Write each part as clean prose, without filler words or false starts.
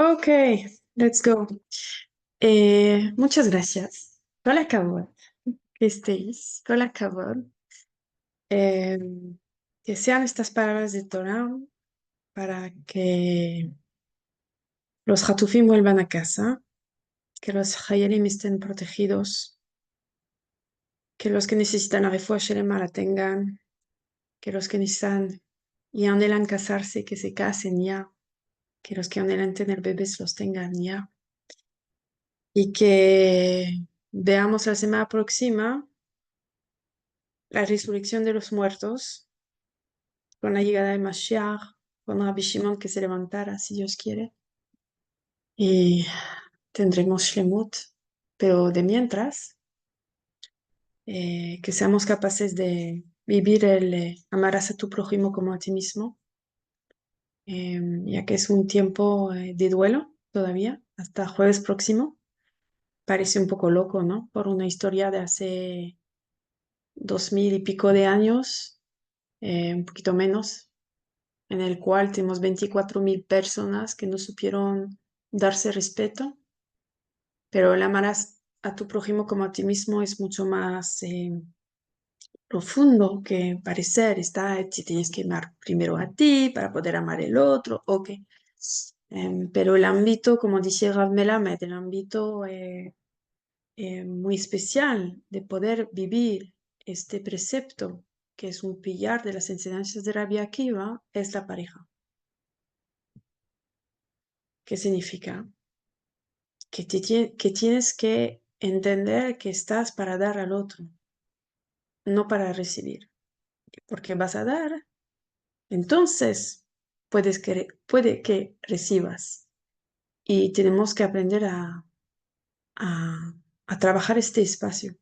Ok, let's go. Muchas gracias. Hola, הכבוד. Que estéis. Hola, הכבוד. Eh, que sean estas palabras de Torah para que los Hatufim vuelvan a casa, que los Hayelim estén protegidos, que los que necesitan la refuah shelema la tengan, que los que necesitan y anhelan casarse, que se casen ya, que los que anhelan tener bebés los tengan ya, y que veamos la semana próxima la resurrección de los muertos, con la llegada de Mashiach, con Rabbi Shimon que se levantara, si Dios quiere, y tendremos Shlemut, pero de mientras, que seamos capaces de vivir el amarás a tu prójimo como a ti mismo, ya que es un tiempo de duelo todavía, hasta jueves próximo. Parece un poco loco, ¿no? Por una historia de hace 2000 y pico de años, un poquito menos, en el cual tenemos 24.000 personas que no supieron darse respeto, pero el amarás a tu prójimo como a ti mismo es mucho más profundo que parecer. Está, si tienes que amar primero a ti para poder amar el otro, ok. Pero el ámbito, como dice Rav Melamed, el ámbito muy especial de poder vivir este precepto, que es un pillar de las enseñanzas de Rabbi Akiva, es la pareja. ¿Qué significa? Que tienes que entender que estás para dar al otro, no para recibir. Porque vas a dar, entonces puede que recibas. Y tenemos que aprender a trabajar este espacio.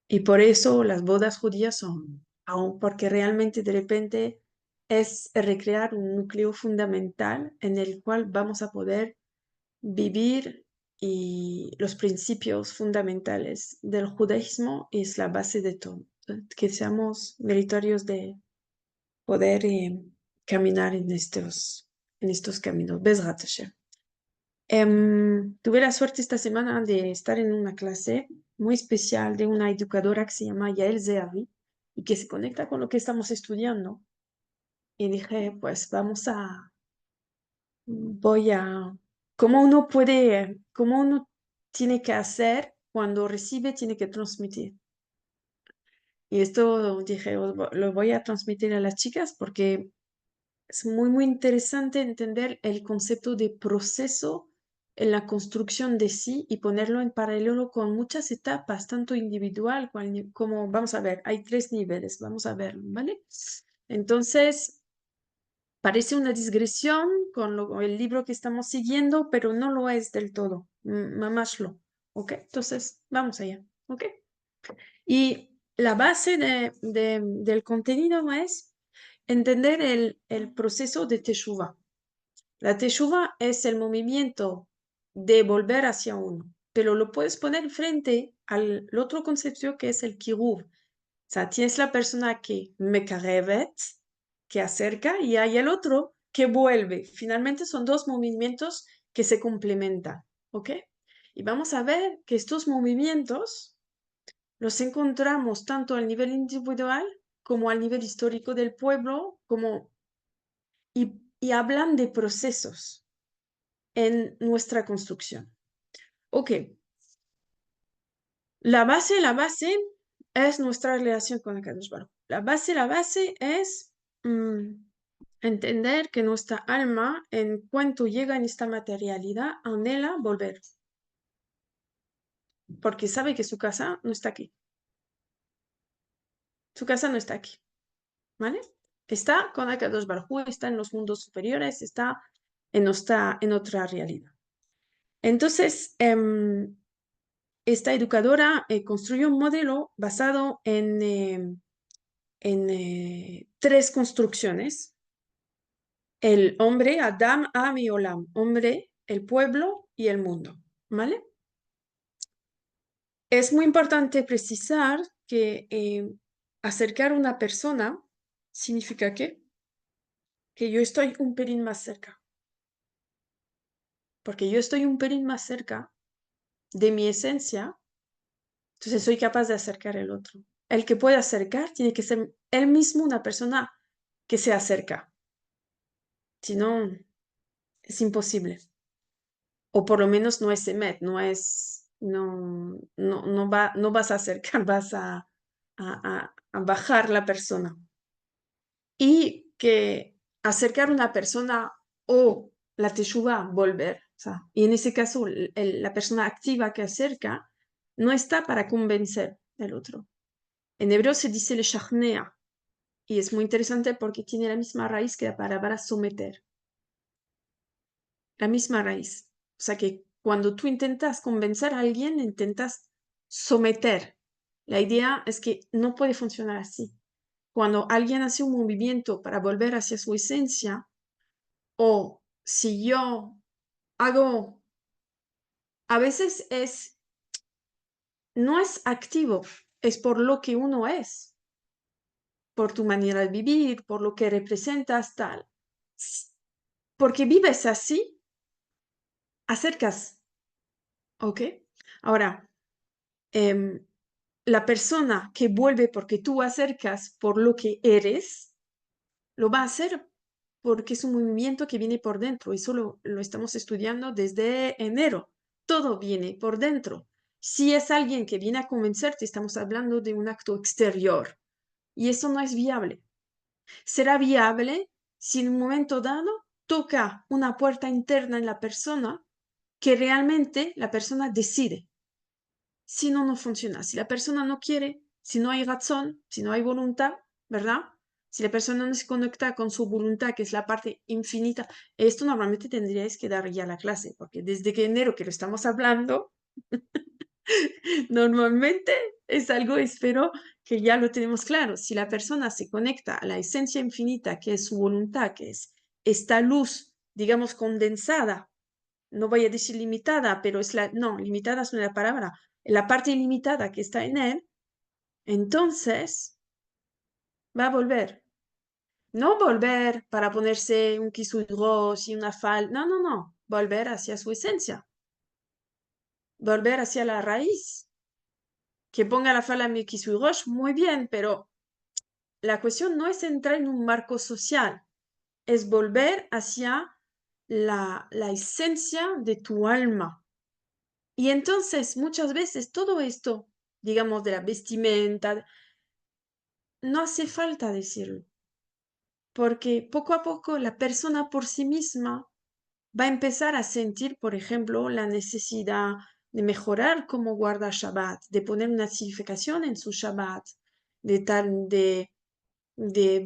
Y por eso las bodas judías son, aun porque realmente de repente es recrear un núcleo fundamental en el cual vamos a poder vivir, y los principios fundamentales del judaísmo es la base de todo. Que seamos meritorios de poder caminar en estos caminos. Bezrat Hashem. Tuve la suerte esta semana de estar en una clase muy especial de una educadora que se llama Yael Zehavi y que se conecta con lo que estamos estudiando. Y dije, pues voy a, cómo uno tiene que hacer cuando recibe, tiene que transmitir. Y esto dije, lo voy a transmitir a las chicas porque es muy, muy interesante entender el concepto de proceso en la construcción de sí y ponerlo en paralelo con muchas etapas, tanto individual como, vamos a ver, hay 3 niveles, vamos a ver, ¿vale? Entonces, parece una digresión con el libro que estamos siguiendo, pero no lo es del todo, mamashlo, ¿ok? Entonces, vamos allá, ¿ok? Y la base del contenido es entender el proceso de Teshuvah. La Teshuvah es el movimiento de volver hacia uno, pero lo puedes poner frente al otro concepto que es el Kiruv. O sea, tienes la persona que mekarevet, que acerca, y hay el otro que vuelve. Finalmente son dos movimientos que se complementan, ¿ok? Y vamos a ver que estos movimientos los encontramos tanto al nivel individual como al nivel histórico del pueblo, y hablan de procesos en nuestra construcción. Ok, la base es nuestra relación con Akadosh Baruj Hu. La base es entender que nuestra alma, en cuanto llega en esta materialidad, anhela volver, porque sabe que su casa no está aquí. Su casa no está aquí, ¿vale? Está con Akadosh Baruj Hu, está en los mundos superiores, está en otra realidad. Entonces, esta educadora construyó un modelo basado en 3 construcciones: el hombre, Adam, Am y Olam, hombre, el pueblo y el mundo, ¿vale? Es muy importante precisar que acercar a una persona significa que yo estoy un pelín más cerca. porque yo estoy un pelín más cerca de mi esencia, entonces soy capaz de acercar el otro. El que puede acercar tiene que ser él mismo una persona que se acerca, si no, es imposible. O por lo menos no es Emet, no vas a acercar, vas a bajar la persona. Y que acercar una persona o la teshuva, volver. O sea, y en ese caso, la persona activa que acerca no está para convencer al otro. En hebreo se dice le shachnea, y es muy interesante porque tiene la misma raíz que la palabra someter. La misma raíz. O sea que cuando tú intentas convencer a alguien, intentas someter. La idea es que no puede funcionar así. Cuando alguien hace un movimiento para volver hacia su esencia, o si yo hago, a veces no es activo, es por lo que uno es, por tu manera de vivir, por lo que representas, tal. Porque vives así, acercas, ¿ok? Ahora, em, la persona que vuelve porque tú acercas por lo que eres, lo va a hacer porque es un movimiento que viene por dentro. Eso lo estamos estudiando desde enero. Todo viene por dentro. Si es alguien que viene a convencerte, estamos hablando de un acto exterior. Y eso no es viable. Será viable si en un momento dado toca una puerta interna en la persona que realmente la persona decide. Si no, no funciona. Si la persona no quiere, si no hay razón, si no hay voluntad, ¿verdad? Si la persona no se conecta con su voluntad, que es la parte infinita, esto normalmente tendríais que dar ya la clase, porque desde que enero que lo estamos hablando, normalmente es algo, espero que ya lo tenemos claro. Si la persona se conecta a la esencia infinita, que es su voluntad, que es esta luz, digamos, condensada, no voy a decir limitada, pero no, limitada es una palabra, la parte ilimitada que está en él, entonces va a volver. No volver para ponerse un kisuidros y una falda, no, volver hacia su esencia, volver hacia la raíz. Que ponga la falda en mi kisuidros, muy bien, pero la cuestión no es entrar en un marco social, es volver hacia la esencia de tu alma. Y entonces, muchas veces, todo esto, digamos, de la vestimenta, no hace falta decirlo, porque poco a poco la persona por sí misma va a empezar a sentir, por ejemplo, la necesidad de mejorar cómo guarda Shabbat, de poner una significación en su Shabbat,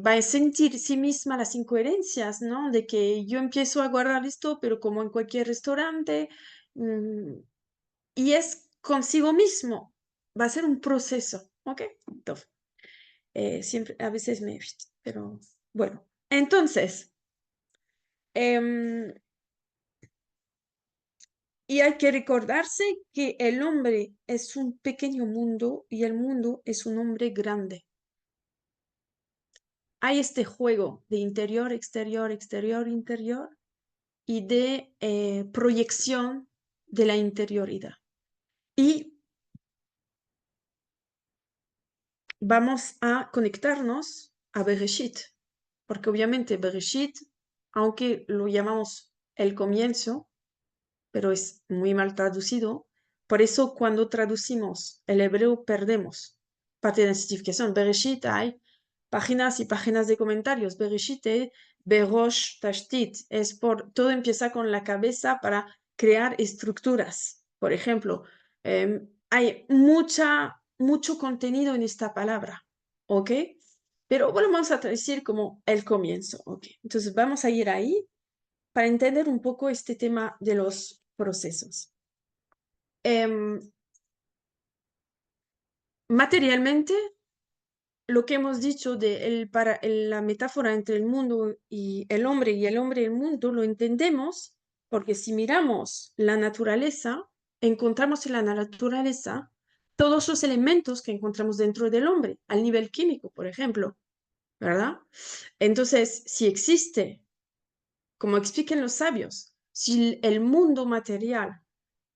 va a sentir sí misma las incoherencias, ¿no? De que yo empiezo a guardar esto, pero como en cualquier restaurante, y es consigo mismo, va a ser un proceso, ¿ok? Entonces, siempre, a veces pero bueno, entonces, em, y hay que recordarse que el hombre es un pequeño mundo y el mundo es un hombre grande. Hay este juego de interior, exterior, exterior, interior y de proyección de la interioridad. Y vamos a conectarnos a Bereshit, porque obviamente Bereshit, aunque lo llamamos el comienzo, pero es muy mal traducido, por eso cuando traducimos el hebreo perdemos parte de la significación. Bereshit hay páginas y páginas de comentarios. Bereshit es Berosh Tashtit, todo empieza con la cabeza para crear estructuras. Por ejemplo, hay mucho contenido en esta palabra, ¿ok? Pero bueno, vamos a decir como el comienzo, ¿ok? Entonces vamos a ir ahí para entender un poco este tema de los procesos. Materialmente, lo que hemos dicho de la metáfora entre el mundo y el hombre y el mundo, lo entendemos porque si miramos la naturaleza, encontramos en la naturaleza todos los elementos que encontramos dentro del hombre, al nivel químico, por ejemplo, ¿verdad? Entonces, si existe, como expliquen los sabios, Si el mundo material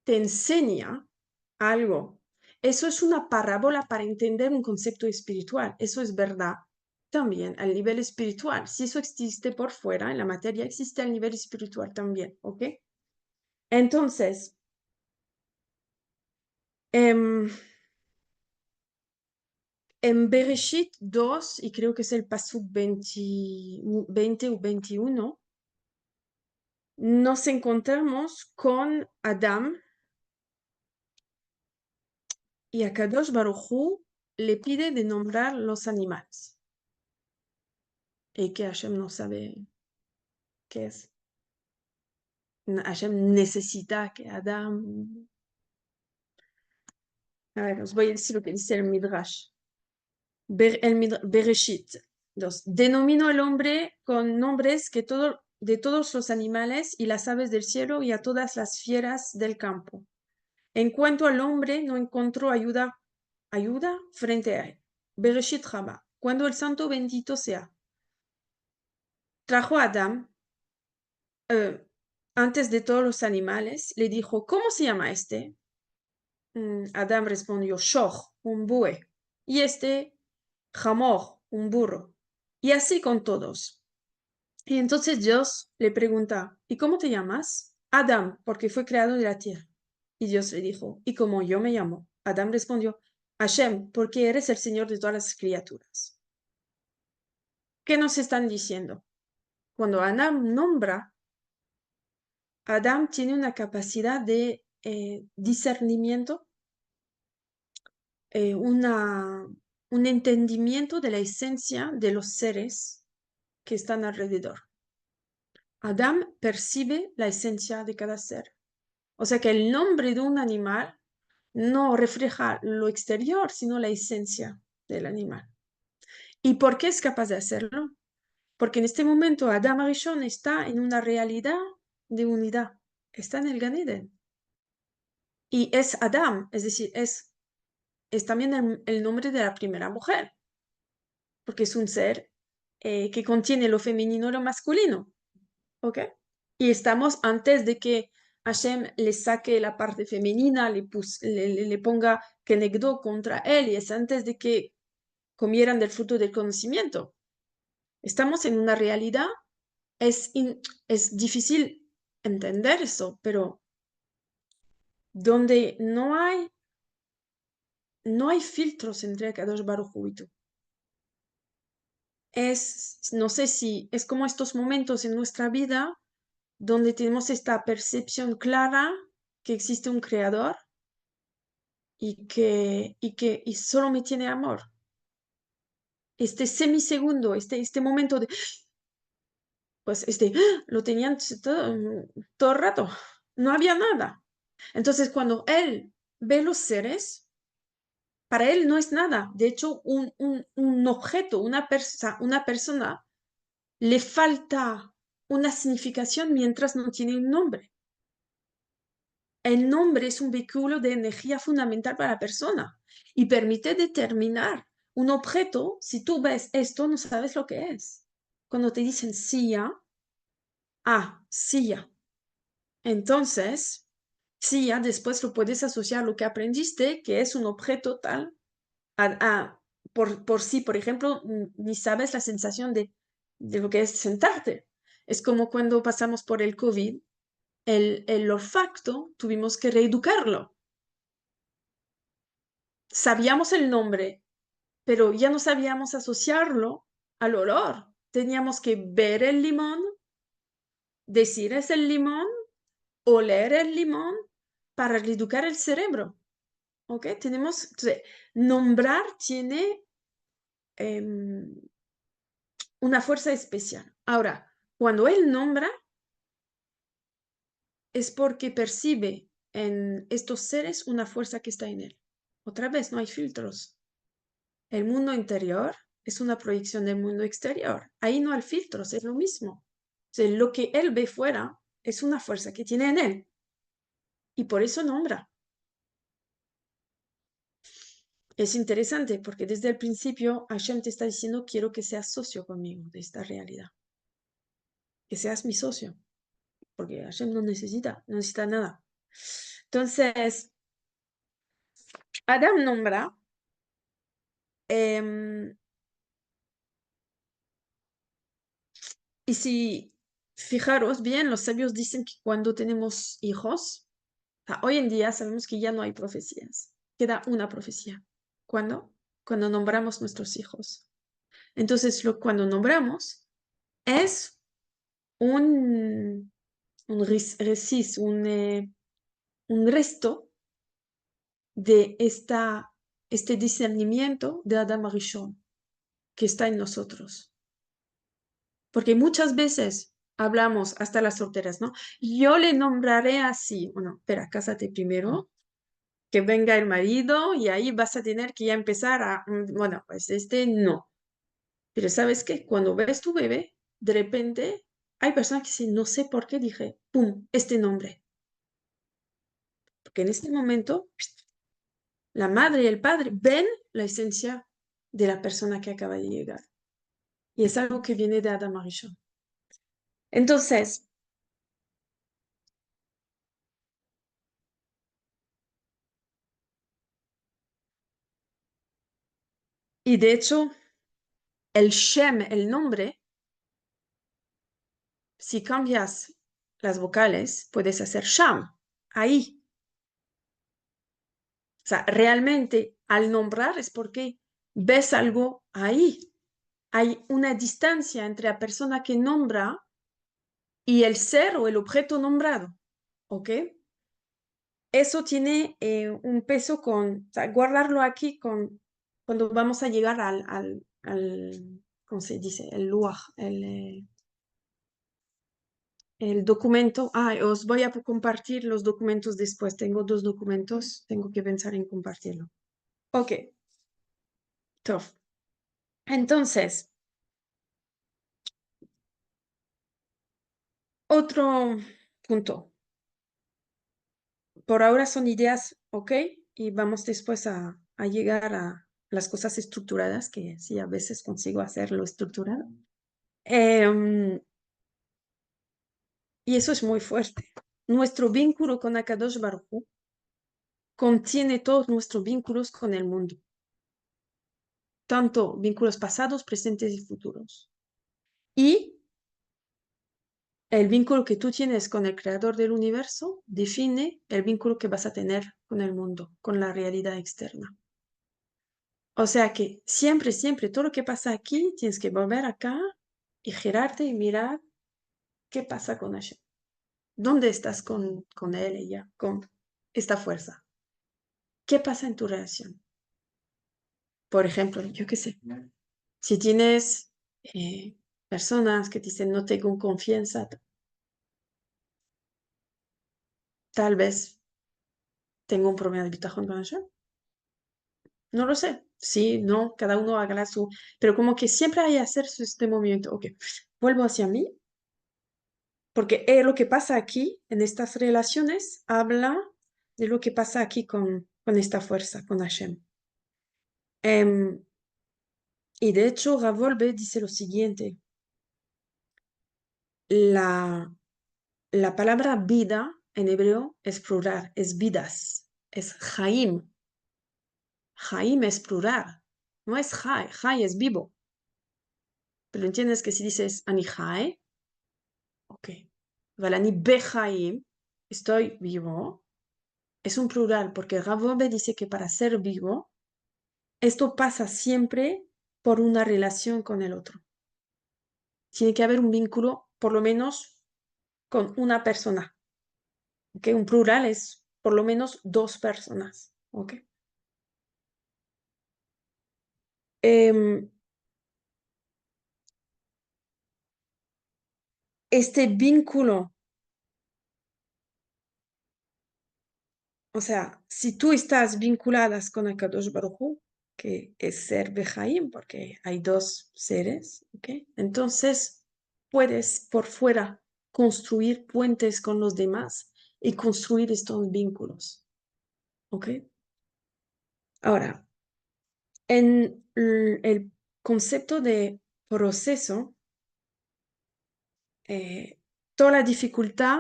te enseña algo, eso es una parábola para entender un concepto espiritual. Eso es verdad también al nivel espiritual. Si eso existe por fuera, en la materia, existe al nivel espiritual también, ¿ok? Entonces, en Bereshit 2, y creo que es el pasuk 20 o 21, nos encontramos con Adam y a Kadosh Baruj Hu le pide de nombrar los animales. Y que Hashem no sabe qué es. Hashem necesita que Adam... A ver, os voy a decir lo que dice el Midrash. Bereshit 2. Denomino al hombre con nombres que de todos los animales y las aves del cielo y a todas las fieras del campo. En cuanto al hombre, no encontró ayuda frente a él. Bereshit Rabba. Cuando el santo bendito sea, trajo a Adam antes de todos los animales, le dijo, ¿cómo se llama este? Adam respondió, Shoch, un bue. Y este, Hamor, un burro. Y así con todos. Y entonces Dios le pregunta, ¿y cómo te llamas? Adam, porque fue creado de la tierra. Y Dios le dijo, ¿y cómo yo me llamo? Adam respondió, Hashem, porque eres el Señor de todas las criaturas. ¿Qué nos están diciendo? Cuando Adam nombra, Adam tiene una capacidad de discernimiento, un entendimiento de la esencia de los seres que están alrededor. Adam percibe la esencia de cada ser. O sea que el nombre de un animal no refleja lo exterior, sino la esencia del animal. ¿Y por qué es capaz de hacerlo? Porque en este momento Adam Rishon está en una realidad de unidad. Está en el Gan Eden. Y es Adam, es decir, es también el nombre de la primera mujer, porque es un ser que contiene lo femenino y lo masculino. ¿Ok? Y estamos antes de que Hashem le saque la parte femenina, le ponga Kenegdo contra él, y es antes de que comieran del fruto del conocimiento. Estamos en una realidad, es difícil entender eso, pero donde no hay filtros entre Kadosh Baruj Hu y tú. No sé si es como estos momentos en nuestra vida donde tenemos esta percepción clara que existe un creador y solo me tiene amor. Este semisegundo, este momento de, pues lo tenían todo el rato, no había nada. Entonces cuando él ve los seres, para él no es nada. De hecho, un objeto, una persona, le falta una significación mientras no tiene un nombre. El nombre es un vehículo de energía fundamental para la persona y permite determinar un objeto. Si tú ves esto, no sabes lo que es. Cuando te dicen silla, silla. Entonces, silla, después lo puedes asociar a lo que aprendiste, que es un objeto tal, por sí, por ejemplo, ni sabes la sensación de lo que es sentarte. Es como cuando pasamos por el COVID, el olfacto, tuvimos que reeducarlo. Sabíamos el nombre, pero ya no sabíamos asociarlo al olor. Teníamos que ver el limón, decir es el limón, oler el limón para reeducar el cerebro. ¿Ok? Entonces, nombrar tiene una fuerza especial. Ahora, cuando él nombra, es porque percibe en estos seres una fuerza que está en él. Otra vez, no hay filtros. El mundo interior es una proyección del mundo exterior. Ahí no hay filtros, es lo mismo. O sea, lo que él ve fuera es una fuerza que tiene en él. Y por eso nombra. Es interesante porque desde el principio Hashem te está diciendo quiero que seas socio conmigo de esta realidad. Que seas mi socio. porque Hashem no necesita nada. Entonces, Adam nombra, em, y si fijaros bien, los sabios dicen que cuando tenemos hijos, hoy en día sabemos que ya no hay profecías, queda una profecía. ¿Cuándo? Cuando nombramos nuestros hijos. Entonces, cuando nombramos es un resto de este discernimiento de Adam Rishon que está en nosotros. Porque muchas veces hablamos hasta las solteras, ¿no? Yo le nombraré así. Bueno, espera, cásate primero, que venga el marido y ahí vas a tener que ya empezar bueno, pues no. Pero ¿sabes qué? Cuando ves tu bebé, de repente hay personas que dicen, no sé por qué dije, ¡pum!, este nombre. Porque en este momento la madre y el padre ven la esencia de la persona que acaba de llegar. Y es algo que viene de Adam Arishon. Entonces, y de hecho, el Shem, el nombre, si cambias las vocales, puedes hacer Sham, ahí. O sea, realmente al nombrar es porque ves algo ahí. Hay una distancia entre la persona que nombra y el ser o el objeto nombrado. ¿Ok? Eso tiene un peso o sea, guardarlo aquí cuando vamos a llegar ¿cómo se dice? El lugar, el documento. Os voy a compartir los documentos después. Tengo 2 documentos, tengo que pensar en compartirlo. Ok, tough. Entonces, otro punto. Por ahora son ideas, ok, y vamos después a llegar a las cosas estructuradas, que sí, a veces consigo hacerlo estructurado. Y eso es muy fuerte. Nuestro vínculo con Akadosh Baruj Hu contiene todos nuestros vínculos con el mundo, tanto vínculos pasados, presentes y futuros. Y el vínculo que tú tienes con el creador del universo define el vínculo que vas a tener con el mundo, con la realidad externa. O sea que siempre, siempre, todo lo que pasa aquí, tienes que volver acá y girarte y mirar qué pasa con Hashem. ¿Dónde estás con él, ella, con esta fuerza? ¿Qué pasa en tu relación? Por ejemplo, yo qué sé, si tienes personas que te dicen no tengo confianza, tal vez tengo un problema de bitajón con Hashem. No lo sé. Sí, no, cada uno haga su... Pero como que siempre hay que hacer este movimiento. Ok, vuelvo hacia mí, porque lo que pasa aquí, en estas relaciones, habla de lo que pasa aquí con esta fuerza, con Hashem. Y de hecho, Ravolbe dice lo siguiente. La palabra vida en hebreo es plural, es vidas, es Jaim. Jaim es plural, no es Jai, Jai es vivo. Pero entiendes que si dices Ani Jai, ok, Valani Bejaim, estoy vivo, es un plural, porque Ravolbe dice que para ser vivo, esto pasa siempre por una relación con el otro. Tiene que haber un vínculo, por lo menos, con una persona. ¿Okay? Un plural es por lo menos 2 personas. ¿Okay? Este vínculo, o sea, si tú estás vinculadas con Akadosh Baruj Hu, que es ser Bejaim, porque hay 2 seres, ¿ok? Entonces puedes por fuera construir puentes con los demás y construir estos vínculos, ¿ok? Ahora, en el concepto de proceso, toda la dificultad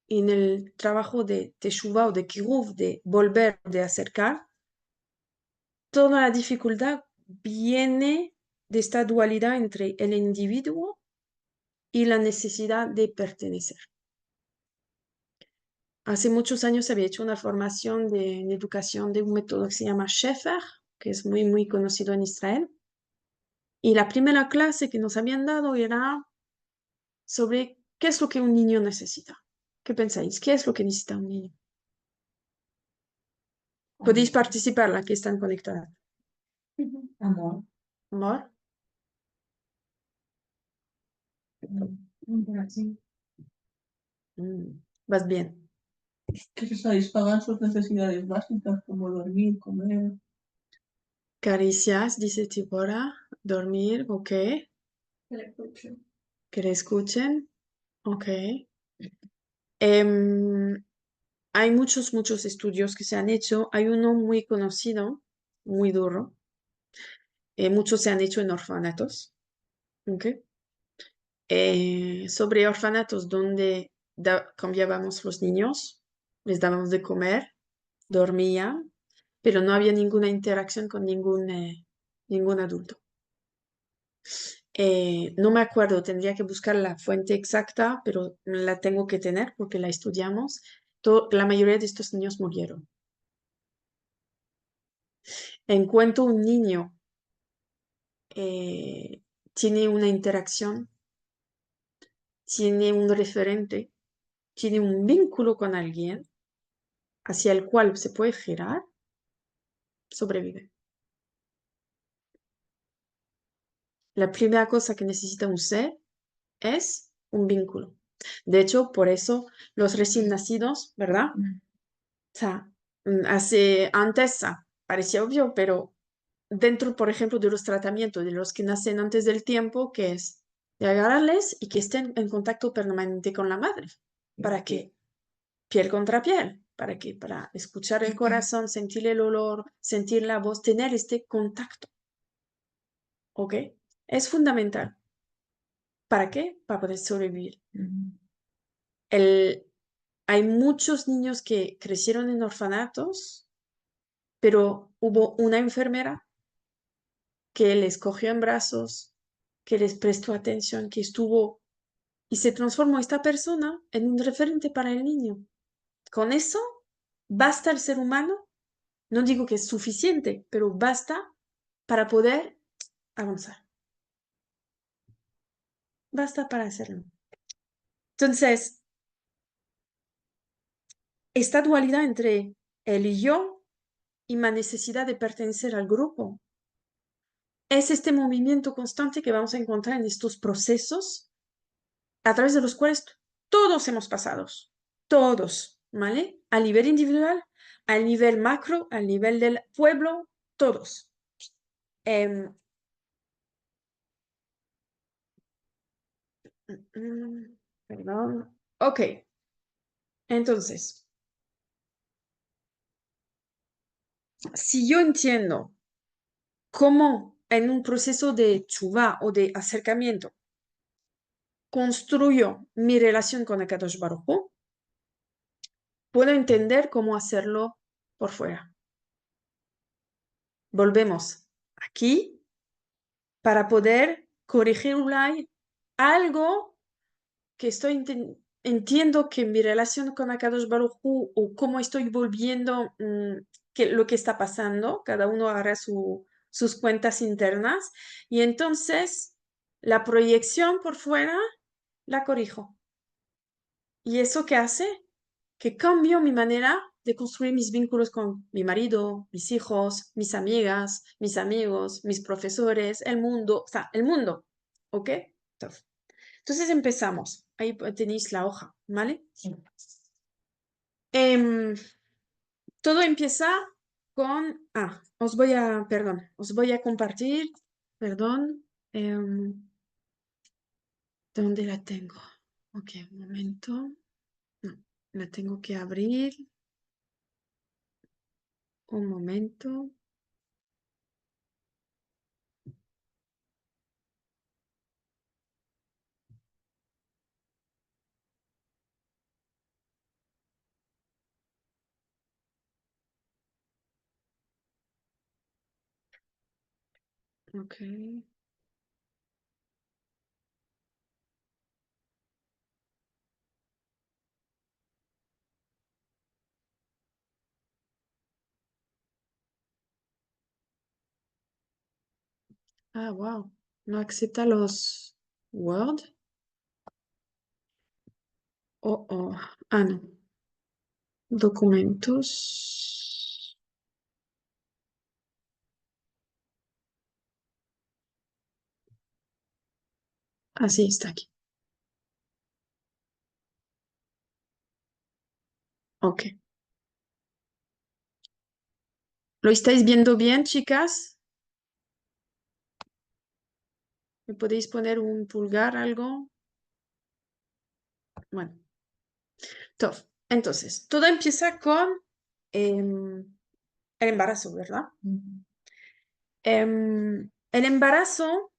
en el trabajo de Teshuvah o de Kiruv, de volver, de acercar, toda la dificultad viene de esta dualidad entre el individuo y la necesidad de pertenecer. Hace muchos años había hecho una formación en educación de un método que se llama Shefer, que es muy, muy conocido en Israel. Y la primera clase que nos habían dado era sobre qué es lo que un niño necesita. ¿Qué pensáis? ¿Qué es lo que necesita un niño? Podéis participar, la que están conectadas. Amor. Amor. Interacción. Vas bien. Que se satisfagan sus necesidades básicas como dormir, comer. Caricias, dice Tibora. Dormir, ok. Que le escuchen. Que le escuchen, ok. Em, hay muchos, muchos estudios que se han hecho. Hay uno muy conocido, muy duro. Muchos se han hecho en orfanatos, ok. Sobre orfanatos donde cambiábamos los niños, les dábamos de comer, dormían, pero no había ninguna interacción con ningún adulto. No me acuerdo, tendría que buscar la fuente exacta, pero la tengo que tener porque la estudiamos. La mayoría de estos niños murieron. En cuanto un niño tiene una interacción, tiene un referente, tiene un vínculo con alguien hacia el cual se puede girar, sobrevive. La primera cosa que necesita un ser es un vínculo. De hecho, por eso los recién nacidos, ¿verdad? O sea, antes parecía obvio, pero dentro, por ejemplo, de los tratamientos de los que nacen antes del tiempo, que es de agarrarles y que estén en contacto permanente con la madre. ¿Para qué? Piel contra piel. ¿Para qué? Para escuchar el corazón, sentir el olor, sentir la voz, tener este contacto. ¿Ok? Es fundamental. ¿Para qué? Para poder sobrevivir. Hay muchos niños que crecieron en orfanatos, pero hubo una enfermera que les cogió en brazos, que les prestó atención, que estuvo y se transformó esta persona en un referente para el niño. Con eso basta el ser humano, no digo que es suficiente, pero basta para poder avanzar. Basta para hacerlo. Entonces, esta dualidad entre él y yo y mi necesidad de pertenecer al grupo es este movimiento constante que vamos a encontrar en estos procesos a través de los cuales todos hemos pasado, todos, ¿vale? A nivel individual, al nivel macro, al nivel del pueblo, todos. Em, perdón. Ok, entonces, si yo entiendo cómo en un proceso de chuva o de acercamiento construyo mi relación con Akadosh Baruj Hu, puedo entender cómo hacerlo por fuera. Volvemos aquí para poder corregir algo que entiendo que mi relación con Akadosh Baruj Hu o cómo estoy volviendo, lo que está pasando, cada uno hará sus cuentas internas y entonces la proyección por fuera la corrijo. ¿Y eso qué hace? Que cambio mi manera de construir mis vínculos con mi marido, mis hijos, mis amigas, mis amigos, mis profesores, el mundo, o sea, el mundo. ¿Ok? Entonces empezamos. Ahí tenéis la hoja, ¿vale? Sí. Em, todo empieza con... os voy a compartir, perdón. ¿Dónde la tengo? Ok, un momento. No, la tengo que abrir. Un momento. Ok. Ah, wow. No acepta los Word. Oh, oh. Ah, no. Documentos. Así está aquí. Ok. ¿Lo estáis viendo bien, chicas? ¿Me podéis poner un pulgar, algo? Bueno, entonces, todo empieza con em, el embarazo, ¿verdad? El embarazo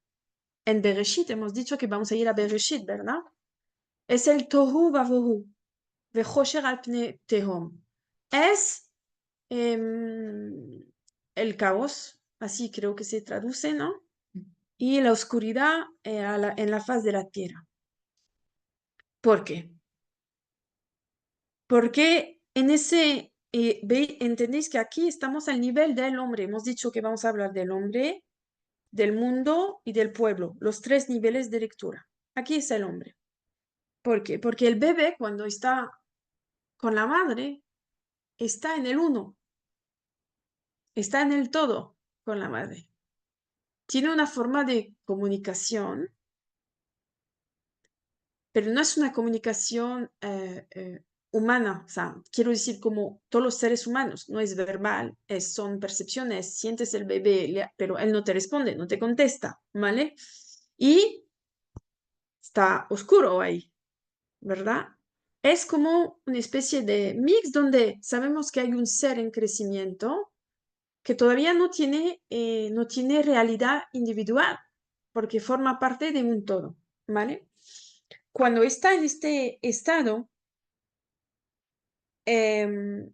en Bereshit, hemos dicho que vamos a ir a Bereshit, ¿verdad? Es el tohu vavohu, vechosher al pnei tehom. Es el caos, así creo que se traduce, ¿no? Y la oscuridad en la faz de la tierra. ¿Por qué? Porque en ese, entendéis que aquí estamos al nivel del hombre. Hemos dicho que vamos a hablar del hombre, del mundo y del pueblo, los tres niveles de lectura. Aquí es el hombre. ¿Por qué? Porque el bebé cuando está con la madre está en el uno, está en el todo con la madre. Tiene una forma de comunicación, pero no es una comunicación humana, o sea, quiero decir como todos los seres humanos, no es verbal, son percepciones, sientes el bebé, pero él no te responde, no te contesta, ¿vale? Y está oscuro ahí, ¿verdad? Es como una especie de mix donde sabemos que hay un ser en crecimiento que todavía no tiene realidad individual, porque forma parte de un todo, ¿vale? Cuando está en este estado, em,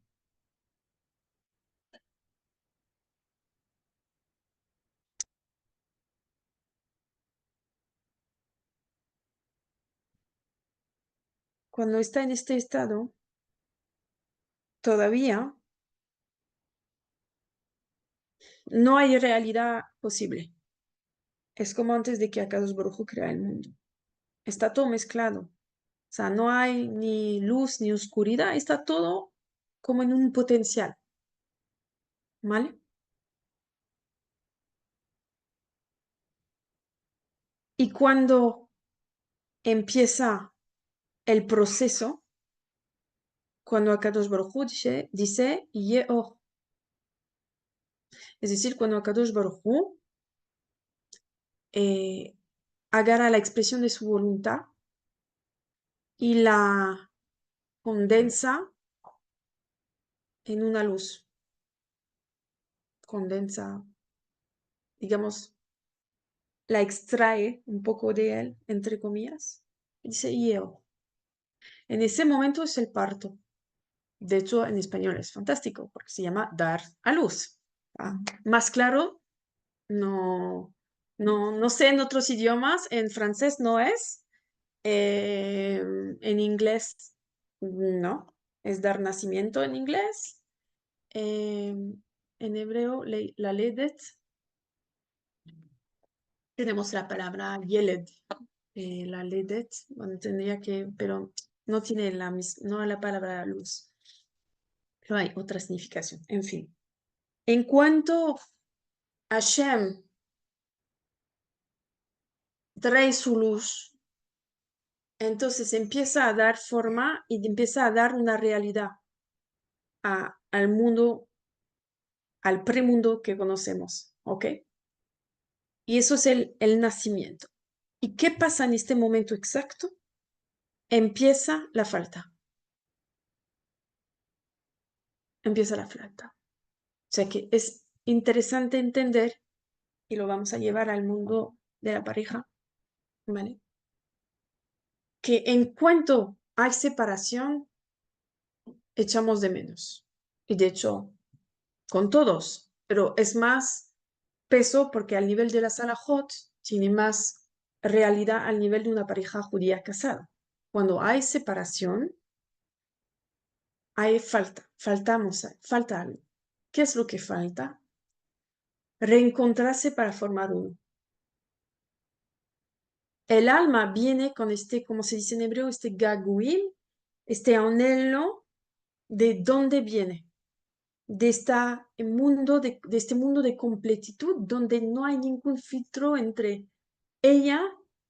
cuando está en este estado, todavía no hay realidad posible. Es como antes de que Akadosh Baruj Hu crea el mundo. Está todo mezclado. O sea, no hay ni luz ni oscuridad, está todo como en un potencial, ¿vale? Y cuando empieza el proceso, cuando Akadosh Baruj Hu dice Yeor, es decir, cuando Akadosh Baruj Hu eh, agarra la expresión de su voluntad y la condensa en una luz, condensa, digamos, la extrae un poco de él, entre comillas, y dice Yeor. En ese momento es el parto. De hecho, en español es fantástico porque se llama dar a luz. ¿Ah? Más claro, no, no sé en otros idiomas, en francés no es, en inglés no, es dar nacimiento en inglés, en hebreo la ledet, tenemos la palabra yeled, la ledet, bueno, tendría que, pero no tiene no la palabra luz, pero hay otra significación, en fin. En cuanto Hashem trae su luz, entonces empieza a dar forma y empieza a dar una realidad al mundo, al premundo que conocemos, ¿ok? Y eso es el nacimiento. ¿Y qué pasa en este momento exacto? Empieza la falta, empieza la falta. O sea que es interesante entender, y lo vamos a llevar al mundo de la pareja, ¿vale? Que en cuanto hay separación, echamos de menos. Y de hecho, con todos, pero es más peso porque al nivel de la Salahot tiene más realidad al nivel de una pareja judía casada. Cuando hay separación, hay falta algo. ¿Qué es lo que falta? Reencontrarse para formar uno. El alma viene con este, como se dice en hebreo, este gaguim, este anhelo de dónde viene, de este mundo de completitud donde no hay ningún filtro entre ella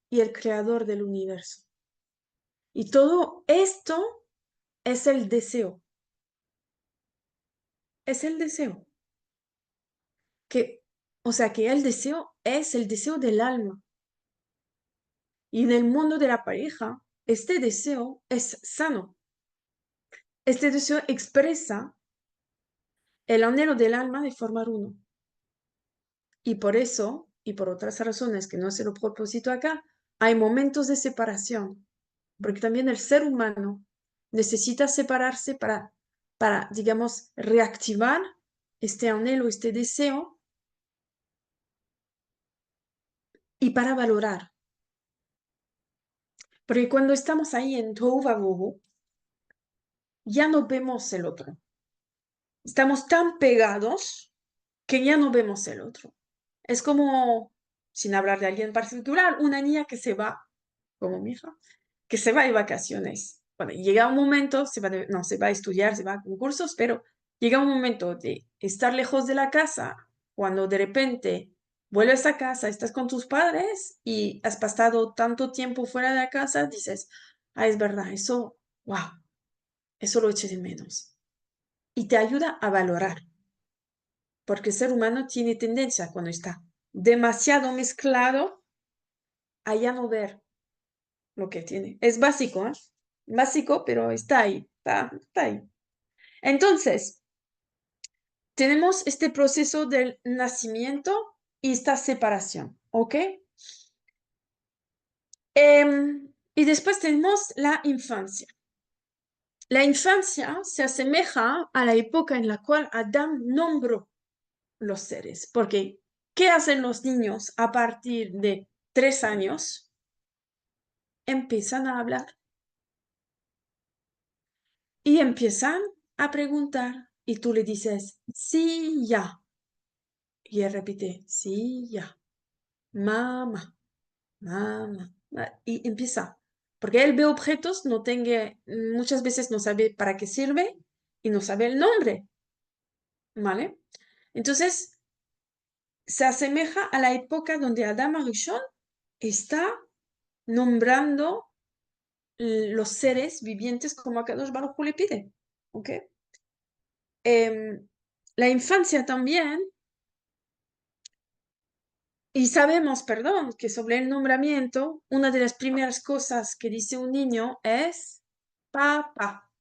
y el creador del universo. Y todo esto es el deseo, es el deseo. Que, o sea, que el deseo es el deseo del alma. Y en el mundo de la pareja, este deseo es sano. Este deseo expresa el anhelo del alma de formar uno. Y por eso, y por otras razones que no es el propósito acá, hay momentos de separación, porque también el ser humano necesita separarse digamos, reactivar este anhelo, este deseo, y para valorar. Porque cuando estamos ahí en Tohu Vabohu, ya no vemos el otro. Estamos tan pegados que ya no vemos el otro. Es como, sin hablar de alguien particular, una niña que se va, como mi hija, que se va de vacaciones. Bueno, llega un momento, no, se va a estudiar, se va a concursos, pero llega un momento de estar lejos de la casa, cuando de repente vuelves a casa, estás con tus padres y has pasado tanto tiempo fuera de la casa, dices, ah, es verdad, eso, wow, eso lo eché de menos. Y te ayuda a valorar, porque el ser humano tiene tendencia cuando está demasiado mezclado a ya no ver lo que tiene. Es básico, ¿eh? Básico, pero está ahí, está ahí. Entonces, tenemos este proceso del nacimiento y esta separación, ¿ok? Y después tenemos la infancia. La infancia se asemeja a la época en la cual Adán nombró los seres, porque ¿qué hacen los niños a partir de 3 años? Empiezan a hablar y empiezan a preguntar y tú le dices, sí, ya. Y él repite, sí, ya. Mamá, mamá. Y empieza. Porque él ve objetos, muchas veces no sabe para qué sirve y no sabe el nombre. ¿Vale? Entonces, se asemeja a la época donde Adam Arishon está nombrando los seres vivientes como Akadosh Baruj Hu le pide. ¿Ok? La infancia también, y sabemos, perdón, que sobre el nombramiento, una de las primeras cosas que dice un niño es papá.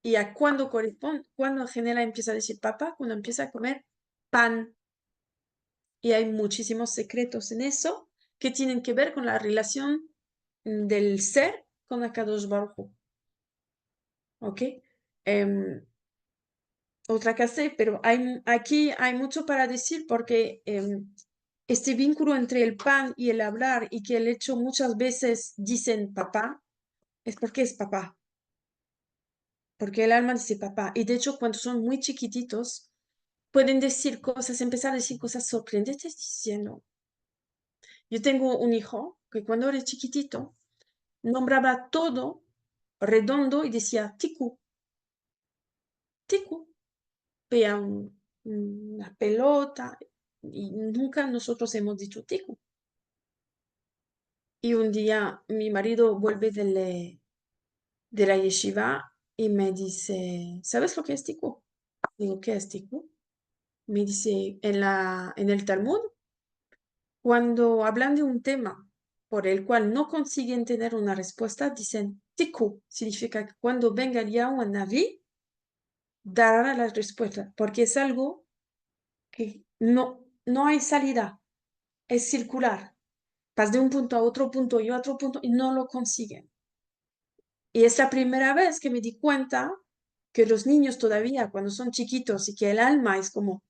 ¿Y a cuándo corresponde? Cuando en general empieza a decir papá, cuando empieza a comer pan. Y hay muchísimos secretos en eso que tienen que ver con la relación del ser con Akadosh Baruj Hu. ¿Ok? Em, otra casa, pero aquí hay mucho para decir porque este vínculo entre el pan y el hablar y que el hecho muchas veces dicen papá, es porque es papá, porque el alma dice papá. Y de hecho cuando son muy chiquititos pueden decir cosas, empezar a decir cosas sorprendentes diciendo, yo tengo un hijo que cuando era chiquitito nombraba todo redondo y decía tiku, tiku. Veía una pelota y nunca nosotros hemos dicho tiku. Y un día mi marido vuelve de la yeshiva y me dice, ¿sabes lo que es tiku? Digo, ¿qué es tiku? Me dice, en el Talmud, cuando hablan de un tema por el cual no consiguen tener una respuesta, dicen tiku. Significa que cuando venga ya un Naví, dará la respuesta, porque es algo que no hay salida, es circular. Vas de un punto a otro punto y otro punto y no lo consiguen. Y es la primera vez que me di cuenta que los niños todavía, cuando son chiquitos y que el alma es como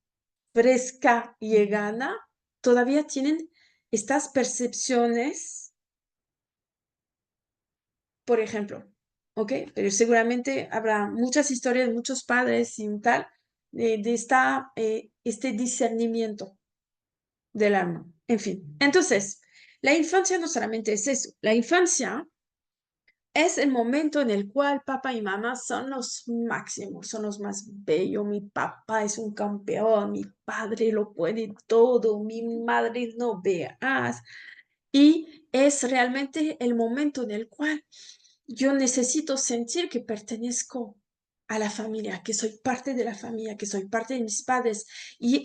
fresca y gana, todavía tienen estas percepciones, por ejemplo, ¿ok? Pero seguramente habrá muchas historias, muchos padres y tal, de este discernimiento del alma. En fin, entonces, la infancia no solamente es eso, la infancia es el momento en el cual papá y mamá son los máximos, son los más bellos. Mi papá es un campeón, mi padre lo puede todo, mi madre no veas. Y es realmente el momento en el cual yo necesito sentir que pertenezco a la familia, que soy parte de la familia, que soy parte de mis padres. Y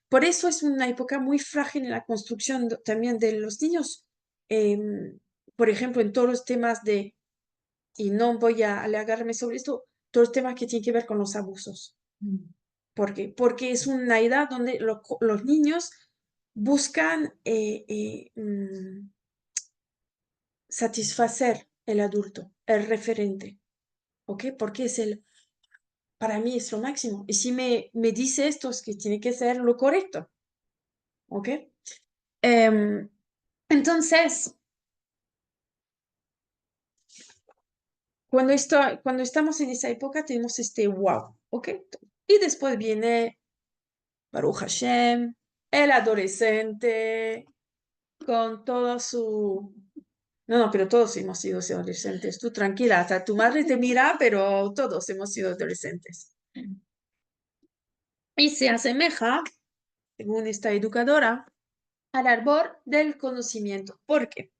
por eso es una época muy frágil en la construcción también de los niños. Por ejemplo, en todos los temas y no voy a alegarme sobre esto, todo el tema que tiene que ver con los abusos. ¿Por qué? Porque es una edad donde los niños buscan satisfacer el adulto, el referente, ¿ok? Porque para mí es lo máximo. Y si me dice esto, es que tiene que ser lo correcto, ¿ok? Em, entonces, cuando estamos en esa época, tenemos este wow, ¿ok? Y después viene Baruch Hashem, el adolescente, con todo su... No, no, pero todos hemos sido adolescentes. Tú tranquila, hasta tu madre te mira, pero todos hemos sido adolescentes. Y se asemeja, según esta educadora, al árbol del conocimiento. ¿Por qué?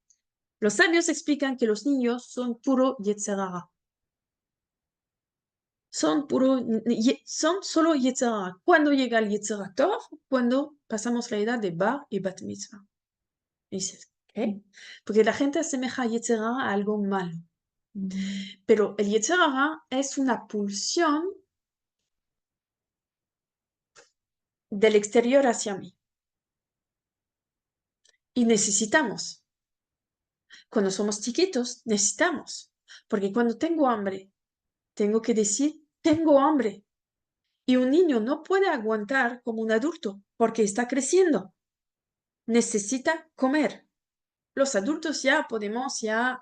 Los sabios explican que los niños son puro Yetzer Hara. Son solo Yetzer Hara. ¿Cuándo llega el Yetzer Hara Tov? Cuando pasamos la edad de Bar y Bat Mitzvah. Y dices, ¿qué? Porque la gente asemeja a Yetzer Hara a algo malo. Pero el Yetzer Hara es una pulsión del exterior hacia mí. Y necesitamos. Cuando somos chiquitos, necesitamos. Porque cuando tengo hambre, tengo que decir, tengo hambre. Y un niño no puede aguantar como un adulto porque está creciendo. Necesita comer. Los adultos ya podemos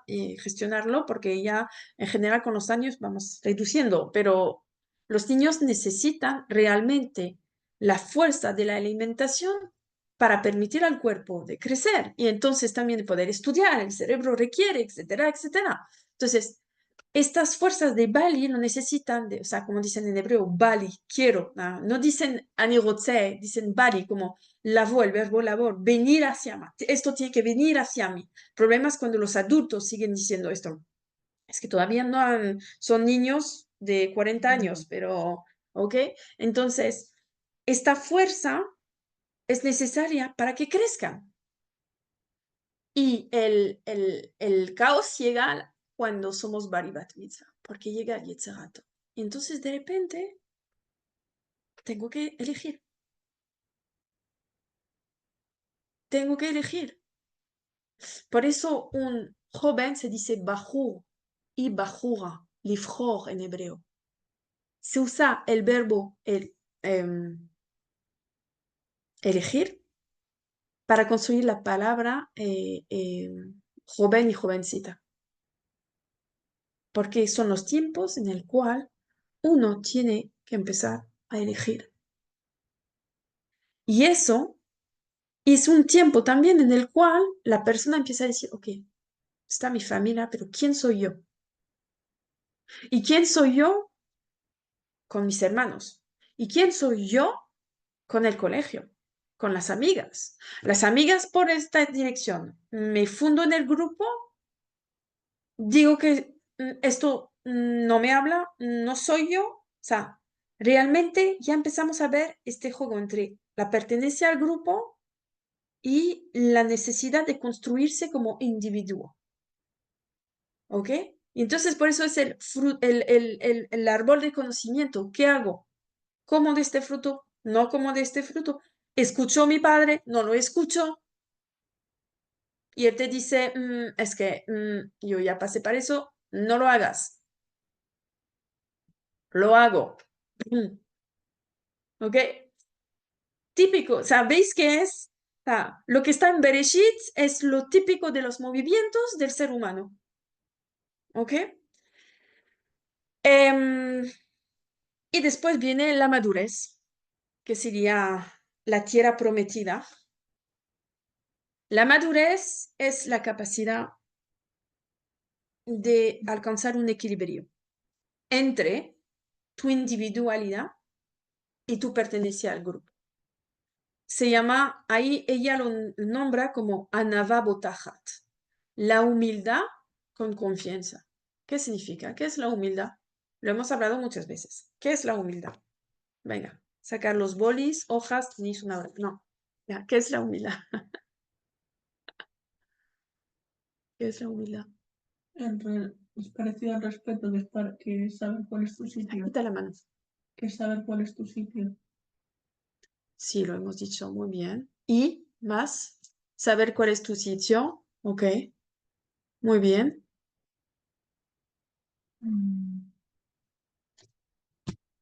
gestionarlo porque ya en general con los años vamos reduciendo, pero los niños necesitan realmente la fuerza de la alimentación para permitir al cuerpo de crecer y entonces también de poder estudiar, el cerebro requiere, etcétera, etcétera. Entonces, estas fuerzas de Bali no necesitan, o sea, como dicen en hebreo, Bali, quiero, no dicen anirotse, dicen Bali, como labor, el verbo labor, venir hacia mí, esto tiene que venir hacia mí. El problema es cuando los adultos siguen diciendo esto, es que todavía no son niños de 40 años, pero, ¿ok? Entonces, esta fuerza es necesaria para que crezcan. Y el caos llega cuando somos Baribat Mitzvah, porque llega el Yetzerato. Y entonces de repente tengo que elegir. Tengo que elegir. Por eso un joven se dice Bajur y Bajura, Lifjor en hebreo. Se usa el verbo elegir para construir la palabra joven y jovencita. Porque son los tiempos en el cual uno tiene que empezar a elegir. Y eso es un tiempo también en el cual la persona empieza a decir, ok, está mi familia, pero ¿quién soy yo? ¿Y quién soy yo con mis hermanos? ¿Y quién soy yo con el colegio? Con las amigas. Las amigas por esta dirección. Me fundo en el grupo, digo que esto no me habla, no soy yo. O sea, realmente ya empezamos a ver este juego entre la pertenencia al grupo y la necesidad de construirse como individuo. ¿Ok? Y entonces por eso es el árbol de conocimiento. ¿Qué hago? ¿Como de este fruto? No como de este fruto. ¿Escuchó a mi padre? No lo escucho. Y él te dice, es que yo ya pasé para eso, no lo hagas. Lo hago. ¿Ok? típico, ¿sabéis qué es? Lo que está en Bereshit es lo típico de los movimientos del ser humano. ¿Ok? Y después viene la madurez, que sería la tierra prometida. La madurez es la capacidad de alcanzar un equilibrio entre tu individualidad y tu pertenencia al grupo. Se llama, ahí ella lo nombra como Anava Botajat, la humildad con confianza. ¿Qué significa? ¿Qué es la humildad? Lo hemos hablado muchas veces. ¿Qué es la humildad? Venga, sacar los bolis, hojas, tenéis una hora. No. Ya, ¿qué es la humildad? ¿Qué es la humildad? Es parecido al respeto, que es saber cuál es tu sitio. Quita la mano. Que es saber cuál es tu sitio. Sí, lo hemos dicho muy bien. Y más, saber cuál es tu sitio. Ok, muy bien. Mm.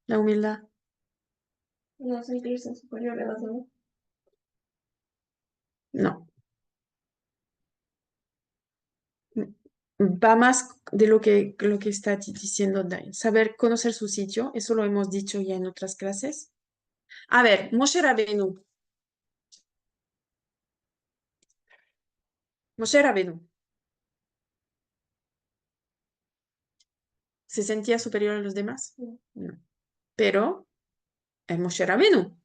La humildad. No sentirse superior a los demás. No. Va más de lo que está diciendo Dain. Saber conocer su sitio, eso lo hemos dicho ya en otras clases. A ver, Moshe Rabenu. Moshe Rabenu. ¿Se sentía superior a los demás? No. Pero es Moshe Rabenu.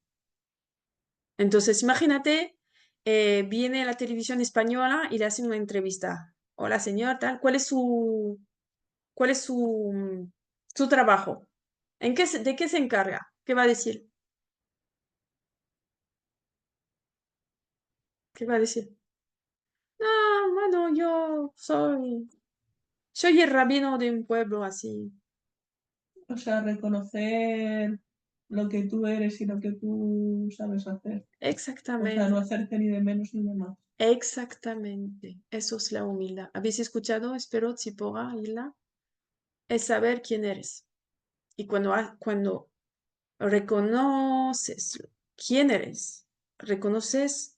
Entonces, imagínate, viene a la televisión española y le hacen una entrevista. Hola, señor, tal. Cuál es su trabajo? ¿De qué se encarga? ¿Qué va a decir? ¿Qué va a decir? Ah, bueno, soy el rabino de un pueblo así. O sea, reconocer lo que tú eres y lo que tú sabes hacer. O sea, no Exactamente, hacerte ni de menos ni de más. exactamente. Eso es la humildad. ¿Habéis escuchado? Espero, Tzipora, Hila. Es saber quién eres. Y cuando reconoces quién eres, reconoces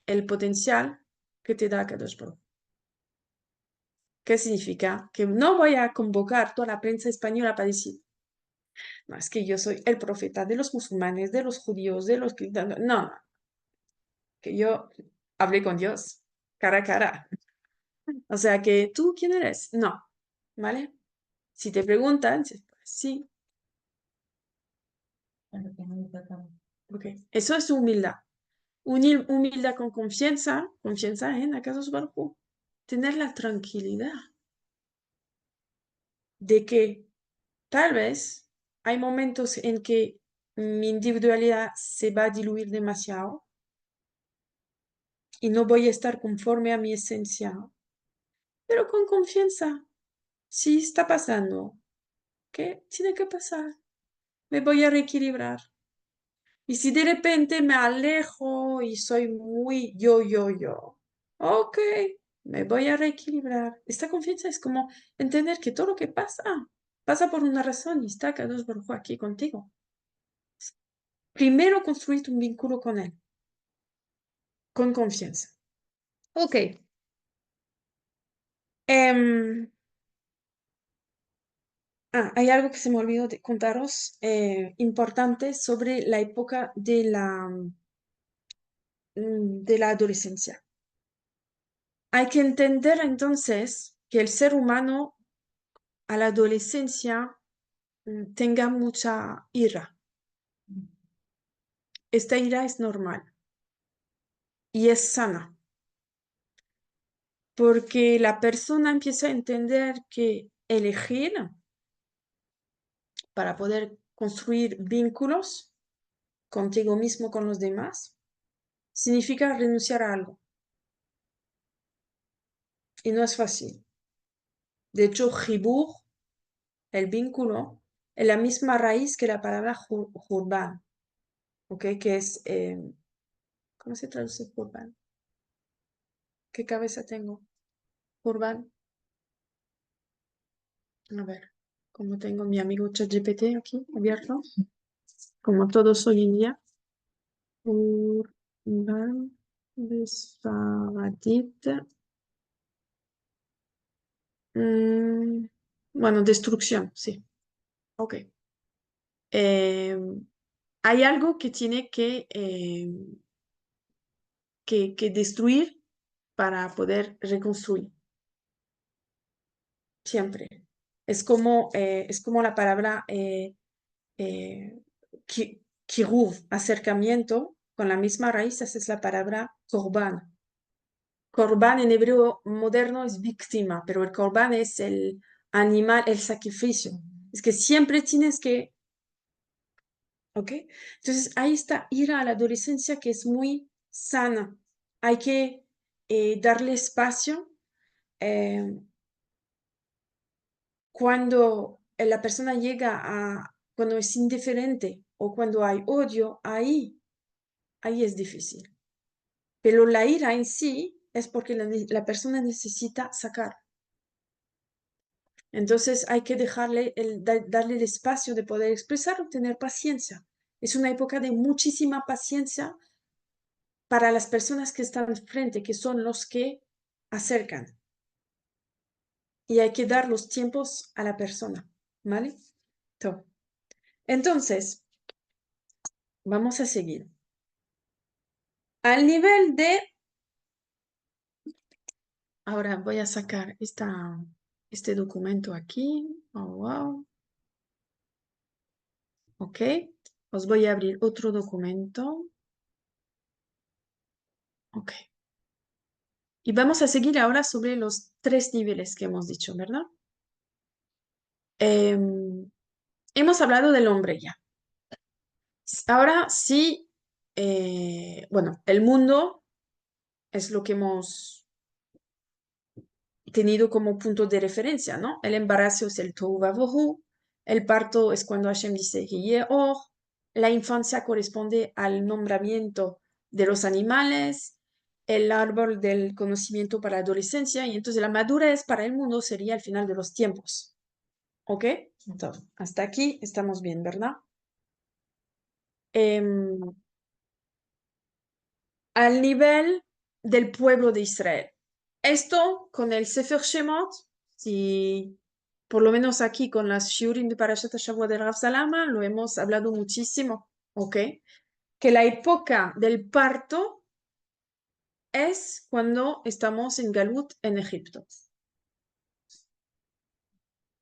el potencial que te da Kadosh Baruj. ¿Qué significa? Que no voy a convocar toda la prensa española para decir, no, es que yo soy el profeta de los musulmanes, de los judíos, de los cristianos. No, no, que yo hablé con Dios cara a cara. O sea, que tú, ¿quién eres? No, ¿vale? Si te preguntan, pues, sí, ok. Eso es humildad. Humildad con confianza en acaso Baruj. Tener la tranquilidad de que tal vez hay momentos en que mi individualidad se va a diluir demasiado y no voy a estar conforme a mi esencia, pero con confianza. Sí está pasando. ¿Qué tiene que pasar? Me voy a reequilibrar. Y si de repente me alejo y soy muy yo, ok, me voy a reequilibrar. Esta confianza es como entender que todo lo que pasa, pasa por una razón y está Kadosh Baruj Hu aquí contigo. Primero construir un vínculo con él, con confianza. Ok. Em, hay algo que se me olvidó de contaros importante sobre la época de la adolescencia. Hay que entender entonces que el ser humano a la adolescencia tenga mucha ira. Esta ira es normal y es sana, porque la persona empieza a entender que elegir para poder construir vínculos contigo mismo, con los demás, significa renunciar a algo y no es fácil. De hecho, Jibur, el vínculo, es la misma raíz que la palabra Jurban, ¿ok? Que es, ¿cómo se traduce Jurban? ¿Qué cabeza tengo? Jurban. A ver, como tengo mi amigo ChatGPT aquí abierto, como todos hoy en día. Urban Besfaradit. Bueno, destrucción, sí. Ok. Hay algo que tiene que destruir para poder reconstruir. Siempre. Es como la palabra kiruv, acercamiento, con la misma raíz, esa es la palabra korban. Korban en hebreo moderno es víctima, pero el korban es el animal, el sacrificio. Es que siempre tienes que, ¿ok? Entonces ahí está ir a la adolescencia que es muy sana. Hay que darle espacio. Cuando la persona llega cuando es indiferente o cuando hay odio, ahí es difícil. Pero la ira en sí es porque la persona necesita sacar. Entonces hay que darle el espacio de poder expresar o tener paciencia. Es una época de muchísima paciencia para las personas que están frente, que son los que acercan. Y hay que dar los tiempos a la persona, ¿vale? Entonces, vamos a seguir. Al nivel de... Ahora voy a sacar este documento aquí. Oh, wow. Ok. Os voy a abrir otro documento. Ok. Y vamos a seguir ahora sobre los 3 niveles que hemos dicho, ¿verdad? Hemos hablado del hombre ya. Ahora sí, bueno, el mundo es lo que hemos tenido como punto de referencia, ¿no? El embarazo es el tohu vavohu, el parto es cuando Hashem dice Yeor, la infancia corresponde al nombramiento de los animales, el árbol del conocimiento para la adolescencia, y entonces la madurez para el mundo sería el final de los tiempos. ¿Ok? Entonces, hasta aquí estamos bien, ¿verdad? Em, al nivel del pueblo de Israel. Esto con el Sefer Shemot, si por lo menos aquí con las Shiurim de Parashat HaShavua del Rav Salama, lo hemos hablado muchísimo, ¿ok? Que la época del parto es cuando estamos en Galut en Egipto.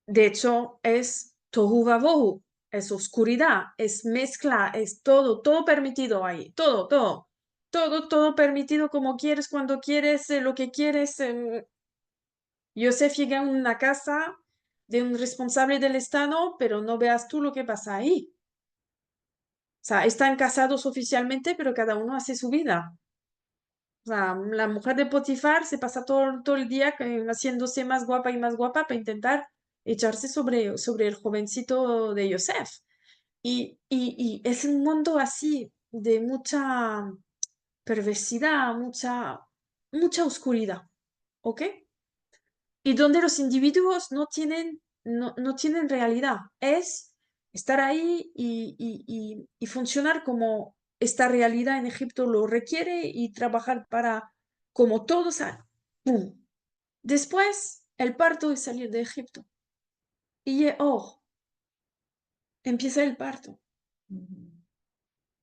De hecho, es Tohu Vavohu, es oscuridad, es mezcla, es todo permitido ahí, todo permitido como quieres, cuando quieres, lo que quieres. Yosef llega a una casa de un responsable del Estado, pero no veas tú lo que pasa ahí. O sea, están casados oficialmente, pero cada uno hace su vida. O sea, la mujer de Potifar se pasa todo el día haciéndose más guapa y más guapa para intentar echarse sobre el jovencito de Yosef. Y es un mundo así de mucha perversidad, mucha oscuridad, ¿ok? Y donde los individuos no tienen realidad. Es estar ahí y funcionar como esta realidad en Egipto lo requiere y trabajar para, como todos, ¡pum! Después, el parto es salir de Egipto. Y empieza el parto.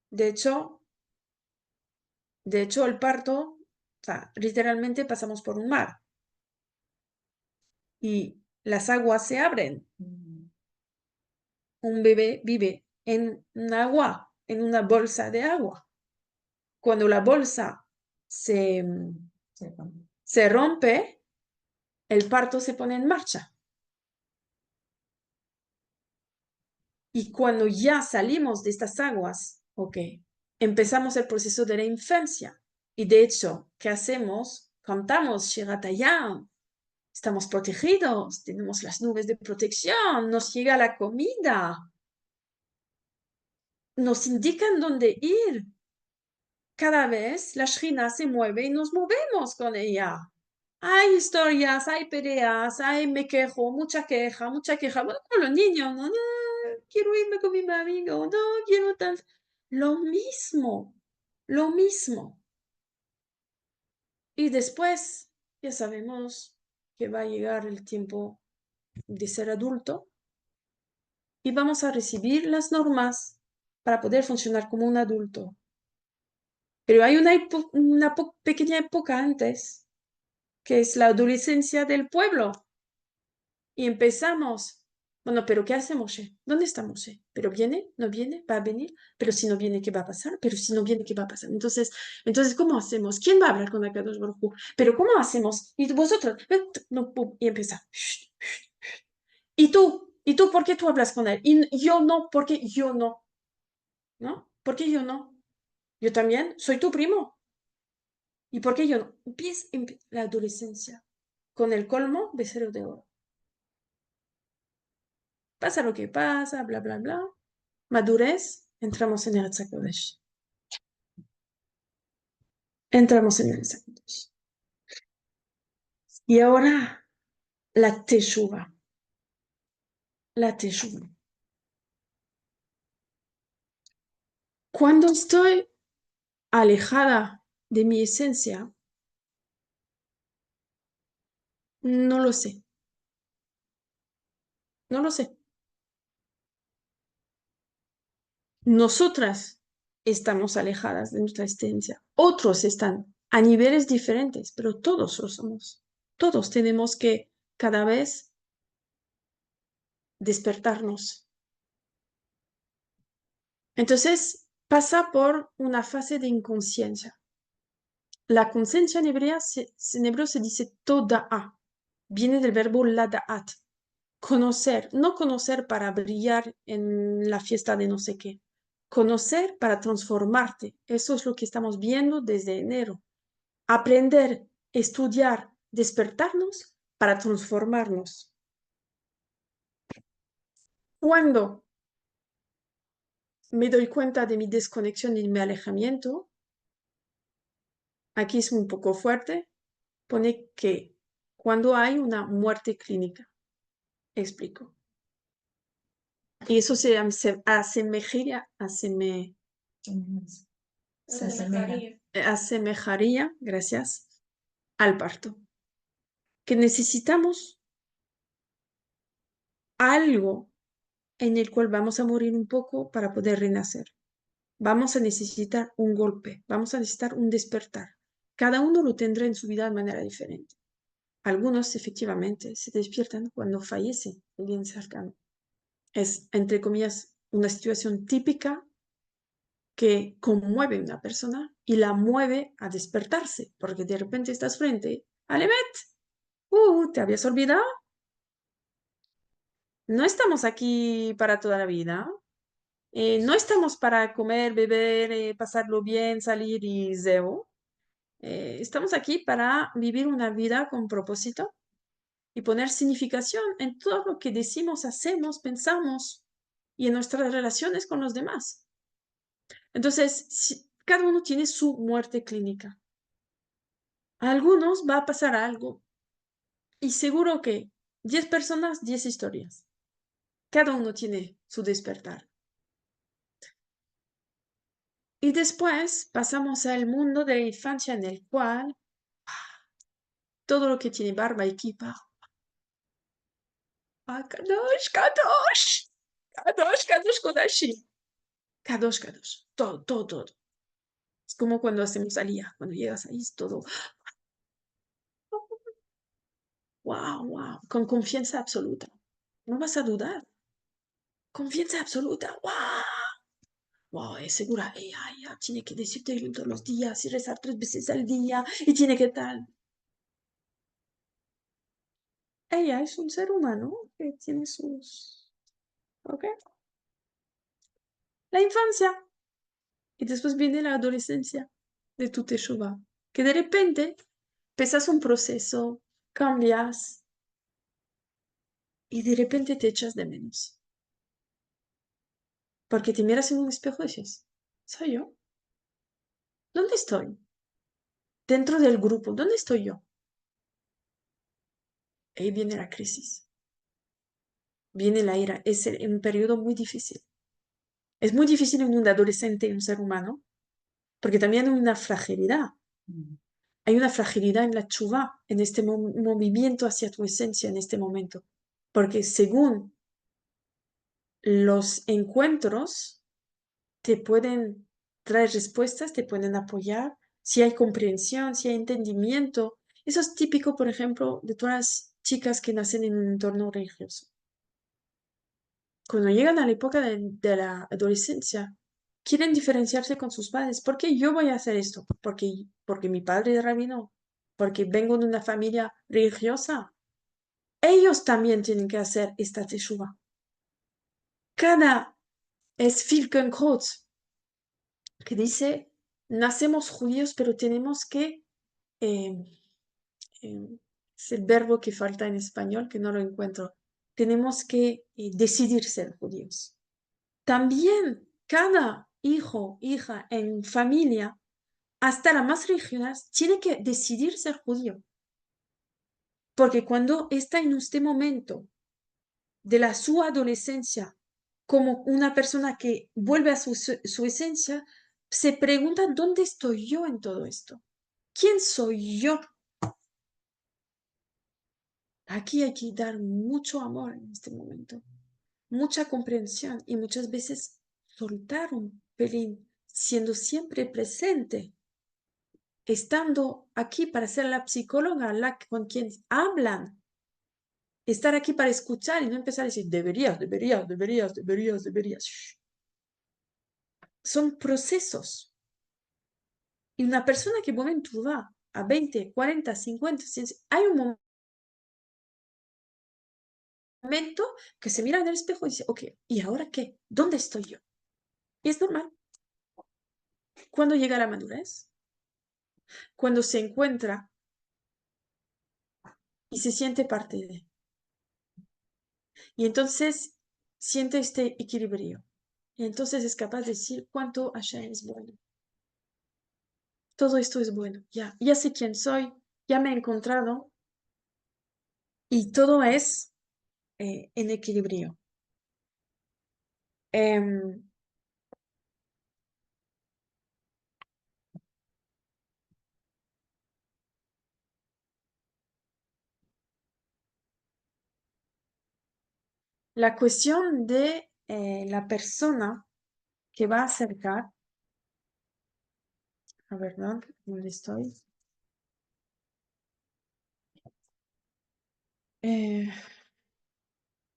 De hecho, el parto, o sea, literalmente pasamos por un mar y las aguas se abren. Un bebé vive en un agua, en una bolsa de agua. Cuando la bolsa se, se rompe, el parto se pone en marcha. Y cuando ya salimos de estas aguas, ok, empezamos el proceso de la infancia. Y de hecho, ¿qué hacemos? Cantamos Shiratayam, estamos protegidos, tenemos las nubes de protección, nos llega la comida, nos indican dónde ir. Cada vez la Shina se mueve y nos movemos con ella. Hay historias, hay peleas, hay me quejo, mucha queja, mucha queja. Bueno, con los niños, no, no, quiero irme con mi amigo, no, quiero tal. Lo mismo. Lo mismo. Y después ya sabemos que va a llegar el tiempo de ser adulto y vamos a recibir las normas para poder funcionar como un adulto. Pero hay una pequeña época antes, que es la adolescencia del pueblo. Y empezamos. Bueno, pero ¿qué hace Moshe? ¿Dónde está Moshe? ¿Pero viene? ¿No viene? ¿Va a venir? Pero si no viene, ¿qué va a pasar? Pero si no viene, ¿qué va a pasar? Entonces, ¿cómo hacemos? ¿Quién va a hablar con Akadosh Baruj Hu? ¿Pero cómo hacemos? Y vosotros, no, y empieza. ¿Y tú? ¿Y tú por qué tú hablas con él? Y yo no, porque yo no. ¿No? ¿Por qué yo no? Yo también soy tu primo. ¿Y por qué yo no? Empieza la adolescencia con el colmo becerro de oro. Pasa lo que pasa, bla, bla, bla. Madurez, entramos en el Kodesh. Entramos en el Kodesh. Y ahora, la teshuva. La teshuva. Cuando estoy alejada de mi esencia, no lo sé. No lo sé. Nosotras estamos alejadas de nuestra esencia. Otros están a niveles diferentes, pero todos lo somos. Todos tenemos que cada vez despertarnos. Entonces, pasa por una fase de inconsciencia. La conciencia en hebreo se dice toda'a. Viene del verbo lada'at. Conocer, no conocer para brillar en la fiesta de no sé qué. Conocer para transformarte. Eso es lo que estamos viendo desde enero. Aprender, estudiar, despertarnos para transformarnos. Cuando me doy cuenta de mi desconexión y mi alejamiento, aquí es un poco fuerte, pone que cuando hay una muerte clínica, explico. Y eso se asemejaría, gracias, al parto. Que necesitamos algo en el cual vamos a morir un poco para poder renacer. Vamos a necesitar un golpe, vamos a necesitar un despertar. Cada uno lo tendrá en su vida de manera diferente. Algunos efectivamente se despiertan cuando fallece alguien cercano. Es, entre comillas, una situación típica que conmueve a una persona y la mueve a despertarse, porque de repente estás frente a Lemet. ¿Te habías olvidado? No estamos aquí para toda la vida. No estamos para comer, beber, pasarlo bien, salir y zeo. Estamos aquí para vivir una vida con propósito y poner significación en todo lo que decimos, hacemos, pensamos y en nuestras relaciones con los demás. Entonces, cada uno tiene su muerte clínica. A algunos va a pasar algo y seguro que 10 personas, 10 historias. Cada uno tiene su despertar. Y después pasamos al mundo de la infancia en el cual todo lo que tiene barba y kipa. Kadosh, Kadosh, Kadosh, Kadosh, Kodashim. Kadosh, Kadosh. Todo, todo, todo. Es como cuando hacemos alía. Cuando llegas ahí es todo. Wow, wow. Con confianza absoluta. No vas a dudar. Confianza absoluta. Wow. Wow, es segura. Ella tiene que decirte todos los días y rezar 3 veces al día. Y tiene que tal. Ella es un ser humano que tiene sus... ¿Ok? La infancia. Y después viene la adolescencia de tu teshuva. Que de repente empezas un proceso, cambias y de repente te echas de menos. Porque te miras en un espejo y dices, ¿soy yo? ¿Dónde estoy? Dentro del grupo, ¿dónde estoy yo? Ahí viene la crisis, viene la ira. Es un periodo muy difícil. Es muy difícil en un adolescente, un ser humano, porque también hay una fragilidad. Hay una fragilidad en la chuvá, en este movimiento hacia tu esencia en este momento. Porque según los encuentros, te pueden traer respuestas, te pueden apoyar, si hay comprensión, si hay entendimiento. Eso es típico, por ejemplo, de todas las chicas que nacen en un entorno religioso. Cuando llegan a la época de la adolescencia, quieren diferenciarse con sus padres. ¿Por qué yo voy a hacer esto? Porque mi padre es rabino, porque vengo de una familia religiosa. Ellos también tienen que hacer esta teshuva. Cada es Finkelkraut, que dice, nacemos judíos, pero tenemos que, eh, es el verbo que falta en español, que no lo encuentro, tenemos que decidir ser judíos. También cada hijo, hija en familia, hasta las más religiosas, tiene que decidir ser judío. Porque cuando está en este momento de su adolescencia como una persona que vuelve a su esencia, se pregunta, ¿dónde estoy yo en todo esto? ¿Quién soy yo? Aquí hay que dar mucho amor en este momento, mucha comprensión y muchas veces soltar un pelín, siendo siempre presente, estando aquí para ser la psicóloga con quien hablan, estar aquí para escuchar y no empezar a decir, deberías, deberías, deberías, deberías, deberías. Shh. Son procesos. Y una persona que momento va a 20, 40, 50, 100, hay un momento que se mira en el espejo y dice, ok, ¿y ahora qué? ¿Dónde estoy yo? Y es normal. Cuando llega la madurez, cuando se encuentra y se siente parte de. Y entonces siente este equilibrio. Y entonces es capaz de decir cuánto Hashem es bueno. Todo esto es bueno. Ya sé quién soy, ya me he encontrado y todo es en equilibrio. Em, la cuestión de la persona que va a acercar, a ver, ¿dónde estoy?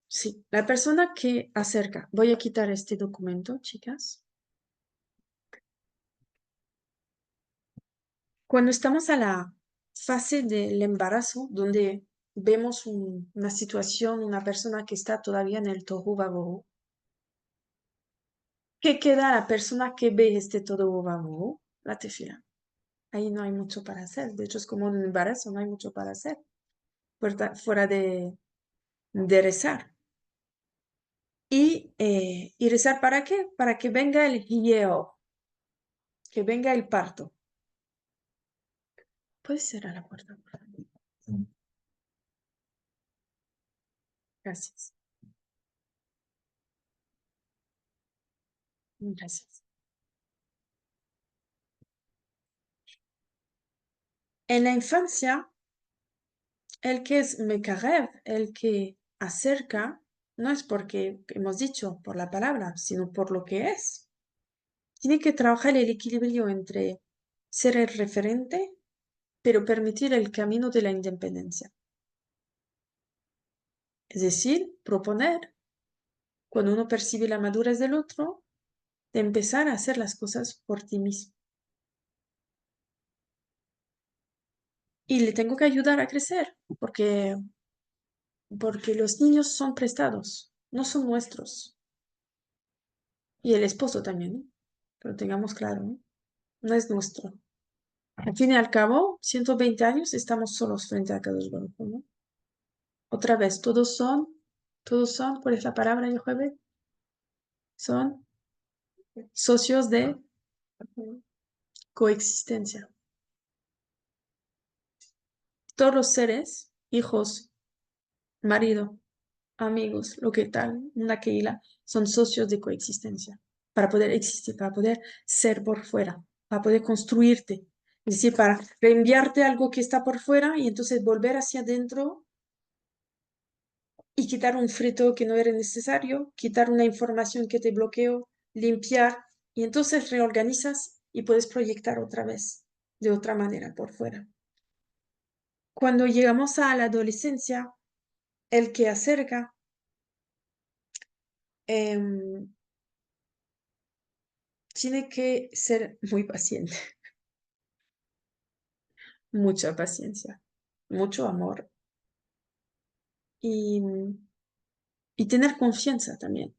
Sí, la persona que acerca. Voy a quitar este documento, chicas. Cuando estamos a la fase del embarazo, donde vemos una situación, una persona que está todavía en el tohu vabohu, ¿qué queda la persona que ve este tohu vabohu? La tefila. Ahí no hay mucho para hacer. De hecho, es como un embarazo, no hay mucho para hacer. Fuera de rezar. ¿Y rezar para qué? Para que venga el hieo, que venga el parto. ¿Puedes cerrar la puerta, por favor? Gracias. Gracias. En la infancia, el que es mekarev, el que acerca, no es porque hemos dicho por la palabra, sino por lo que es. Tiene que trabajar el equilibrio entre ser el referente, pero permitir el camino de la independencia. Es decir, proponer, cuando uno percibe la madurez del otro, de empezar a hacer las cosas por ti mismo. Y le tengo que ayudar a crecer, porque los niños son prestados, no son nuestros. Y el esposo también, ¿no? Pero tengamos claro, ¿no? No es nuestro. Al fin y al cabo, 120 años estamos solos frente a Kadosh Baruj Hu, ¿no? Otra vez, ¿cuál es la palabra, Yochebed? Son socios de coexistencia. Todos los seres, hijos, marido, amigos, lo que tal, una keila, son socios de coexistencia para poder existir, para poder ser por fuera. para poder construirte. Es decir, para reenviarte algo que está por fuera y entonces volver hacia adentro y quitar un frito que no era necesario, quitar una información que te bloqueó, limpiar y entonces reorganizas y puedes proyectar otra vez de otra manera por fuera. Cuando llegamos a la adolescencia, el que acerca tiene que ser muy paciente, mucha paciencia, mucho amor y, y tener confianza también.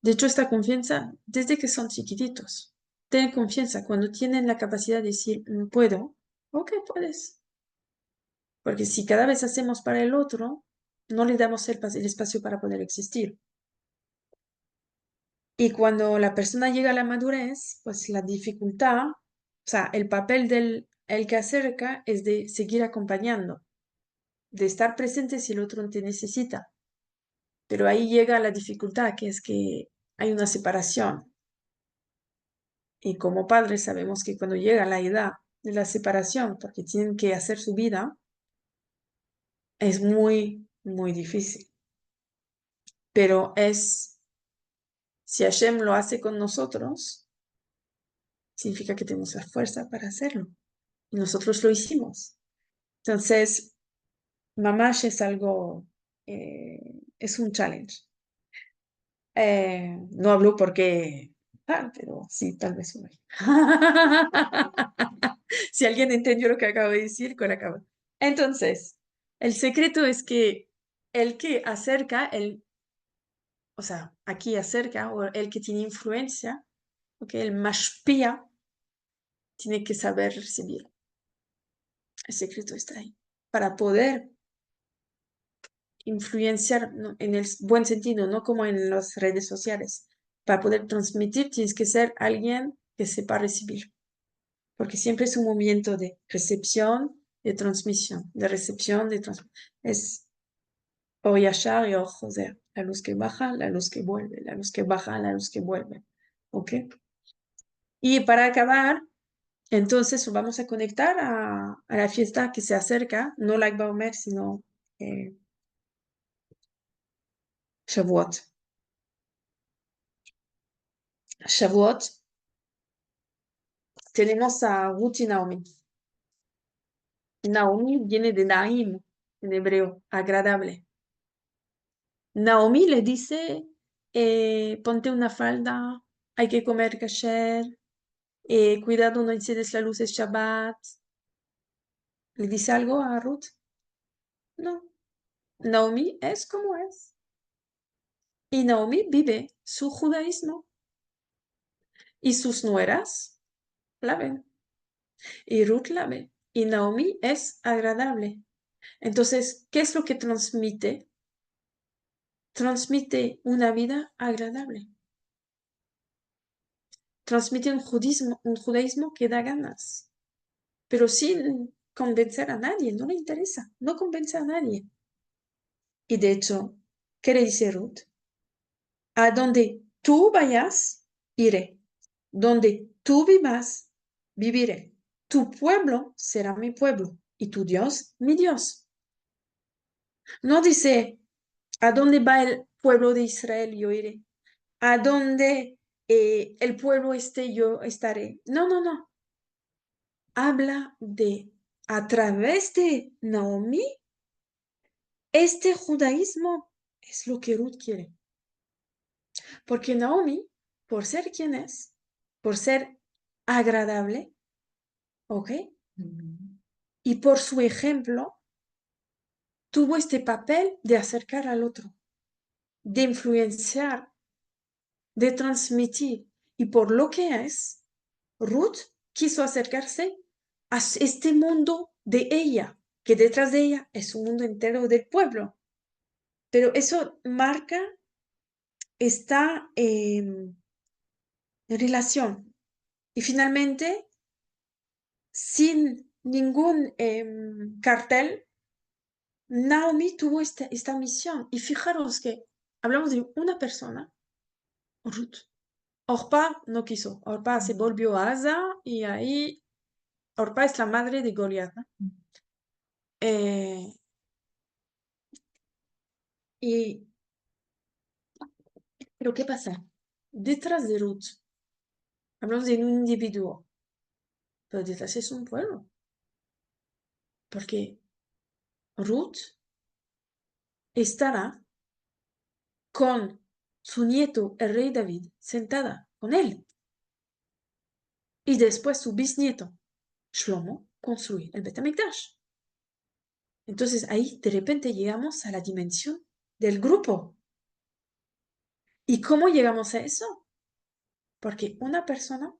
De hecho, esta confianza desde que son chiquititos. Ten confianza cuando tienen la capacidad de decir, puedo, ok, puedes. Porque si cada vez hacemos para el otro, no le damos el espacio para poder existir. Y cuando la persona llega a la madurez, pues la dificultad, o sea, el papel del el que acerca es de seguir acompañando, de estar presente si el otro te necesita. Pero ahí llega la dificultad, que es que hay una separación. Y como padres sabemos que cuando llega la edad de la separación, porque tienen que hacer su vida, es muy, muy difícil. Pero si Hashem lo hace con nosotros, significa que tenemos la fuerza para hacerlo. Y nosotros lo hicimos. Entonces, Mamash es algo, es un challenge. No hablo porque pero sí, tal vez hoy. Si alguien entendió lo que acabo de decir, con acabo. Entonces, el secreto es que el que acerca, o sea, aquí acerca, o el que tiene influencia, okay, el mashpia, tiene que saber recibir. El secreto está ahí. Para poder influenciar en el buen sentido, no como en las redes sociales. Para poder transmitir, tienes que ser alguien que sepa recibir. Porque siempre es un movimiento de recepción, de transmisión, de recepción, de transmisión. Es o yashar y o joser. La luz que baja, la luz que vuelve, la luz que baja, la luz que vuelve. ¿Ok? Y para acabar, entonces vamos a conectar a la fiesta que se acerca, no Lag BaOmer, sino Shavuot. Shavuot, tenemos a Ruth y Naomi. Naomi viene de Naim, en hebreo, agradable. Naomi le dice, ponte una falda, hay que comer kasher, cuidado, no enciendes la luz de Shabbat. ¿Le dice algo a Ruth? No. Naomi es como es. Y Naomi vive su judaísmo. Y sus nueras la ven. Y Ruth la ve. Y Naomi es agradable. Entonces, ¿qué es lo que transmite? Transmite una vida agradable. Transmite un judaísmo que da ganas, pero sin convencer a nadie, no le interesa, no convence a nadie. Y de hecho, ¿qué le dice Ruth? A donde tú vayas, iré. Donde tú vivas, viviré. Tu pueblo será mi pueblo y tu Dios, mi Dios. No dice, ¿a dónde va el pueblo de Israel? Yo iré. ¿A dónde el pueblo esté? Yo estaré. No, no, no. Habla de, a través de Naomi, este judaísmo es lo que Ruth quiere. Porque Naomi, por ser quien es, por ser agradable, ¿ok? Y por su ejemplo, tuvo este papel de acercar al otro, de influenciar, de transmitir. Y por lo que es, Ruth quiso acercarse a este mundo de ella, que detrás de ella es un mundo entero del pueblo. Pero eso marca esta relación. Y finalmente, sin ningún cartel, Naomi tuvo esta misión. Y fijaros que hablamos de una persona, Ruth, Orpa no quiso. Orpa se volvió a Asa y ahí Orpa es la madre de Goliat, ¿no? Y, pero ¿qué pasa? Detrás de Ruth, hablamos de un individuo, pero detrás es un pueblo. Porque Ruth estará con su nieto, el rey David, sentada con él. Y después su bisnieto, Shlomo, construye el Bet HaMikdash. Entonces ahí de repente llegamos a la dimensión del grupo. ¿Y cómo llegamos a eso? Porque una persona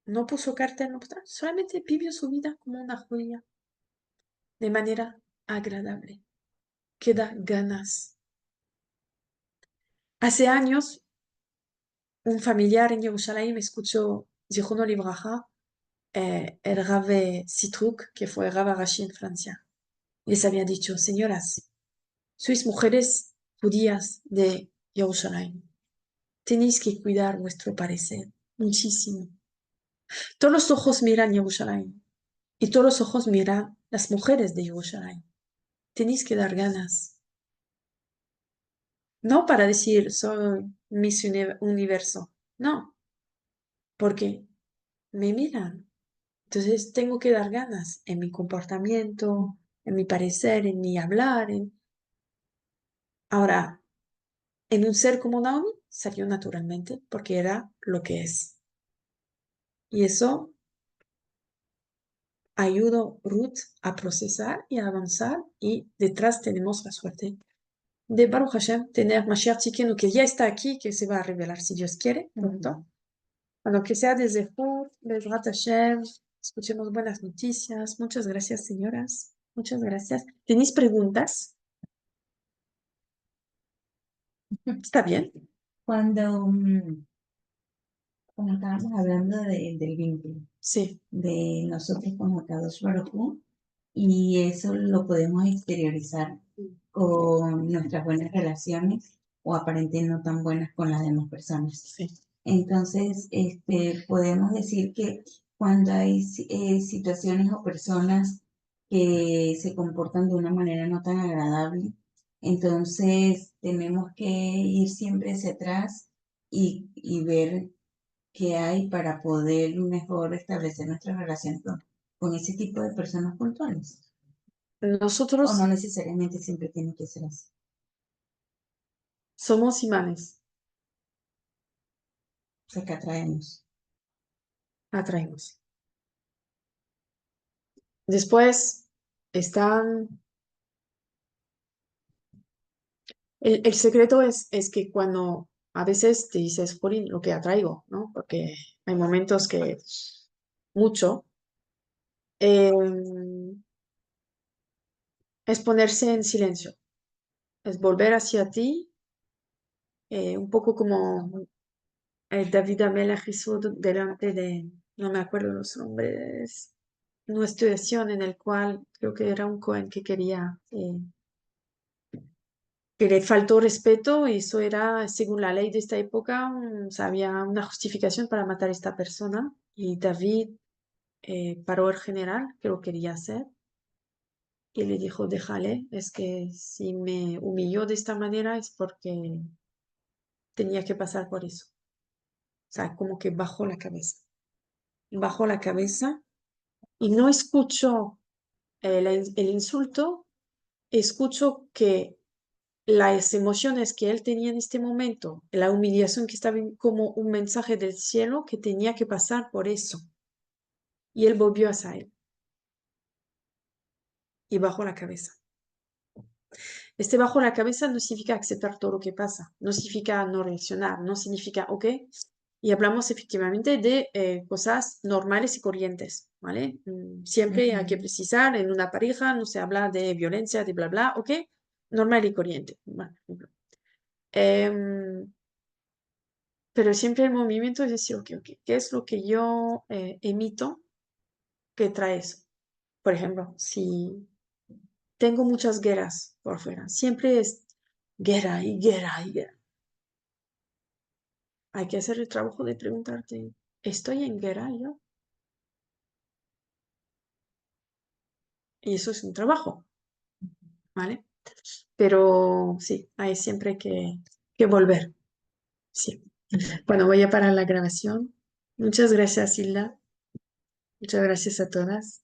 no puso cartel, no puso, solamente vivió su vida como una judía, de manera agradable, que da ganas. Hace años, un familiar en Jerusalén me escuchó, Zichrono Livraja, el Rav Sitruk, que fue Rav Arashi en Francia. Les había dicho, señoras, sois mujeres judías de Jerusalén. Tenéis que cuidar vuestro parecer muchísimo. Todos los ojos miran Jerusalén y todos los ojos miran las mujeres de Jerusalén. Tenéis que dar ganas. No para decir soy Miss Universo, no, porque me miran. Entonces tengo que dar ganas en mi comportamiento, en mi parecer, en mi hablar. Ahora, en un ser como Naomi salió naturalmente porque era lo que es. Y eso ayudó Ruth a procesar y a avanzar y detrás tenemos la suerte de Baruch Hashem tener Mashiach Tzidkenu que ya está aquí, que se va a revelar si Dios quiere pronto. Bueno, que sea desde Ruth, Bezrat Hashem, escuchemos buenas noticias. Muchas gracias, señoras. Muchas gracias. ¿Tenéis preguntas? ¿Está bien? Cuando, como estábamos hablando del vínculo, Sí. de nosotros con Akadosh Baruj Hu, y eso lo podemos exteriorizar con nuestras buenas relaciones o aparentemente no tan buenas con las demás personas. Sí. Entonces, podemos decir que cuando hay situaciones o personas que se comportan de una manera no tan agradable, entonces tenemos que ir siempre hacia atrás y ver qué hay para poder mejor establecer nuestras relaciones con ese tipo de personas puntuales. Nosotros O no necesariamente siempre tiene que ser así. somos imanes, O sea, que atraemos. atraemos. Después están... El secreto es que cuando a veces te dices, Jolín, lo que atraigo, ¿no? Porque hay momentos que mucho, es ponerse en silencio, es volver hacia ti, un poco como David Amelech hizo delante de, no me acuerdo los nombres, una situación en el cual creo que era un Cohen que quería, que le faltó respeto y eso era, según la ley de esta época, o sea, había una justificación para matar a esta persona y David paró el general que lo quería hacer y le dijo, déjale, es que si me humilló de esta manera es porque tenía que pasar por eso. O sea, como que bajó la cabeza. Bajó la cabeza y no escuchó el insulto, escucho que las emociones que él tenía en este momento, la humillación que estaba como un mensaje del cielo que tenía que pasar por eso. Y él volvió hacia él y bajó la cabeza. Este bajo la cabeza no significa aceptar todo lo que pasa, no significa no reaccionar, no significa, ok, y hablamos efectivamente de cosas normales y corrientes, ¿vale? Siempre hay que precisar, en una pareja no se habla de violencia, de bla, bla, ok, normal y corriente. Bueno, pero siempre el movimiento es decir, ok, ok, ¿qué es lo que yo emito que trae eso? Por ejemplo, si tengo muchas guerras por fuera, siempre es guerra y guerra y guerra. hay que hacer el trabajo de preguntarte, ¿estoy en guerra yo? Y eso es un trabajo, ¿vale? Pero sí, hay siempre que volver. Sí. Bueno, voy a parar la grabación. Muchas gracias, Hilda. Muchas gracias a todas.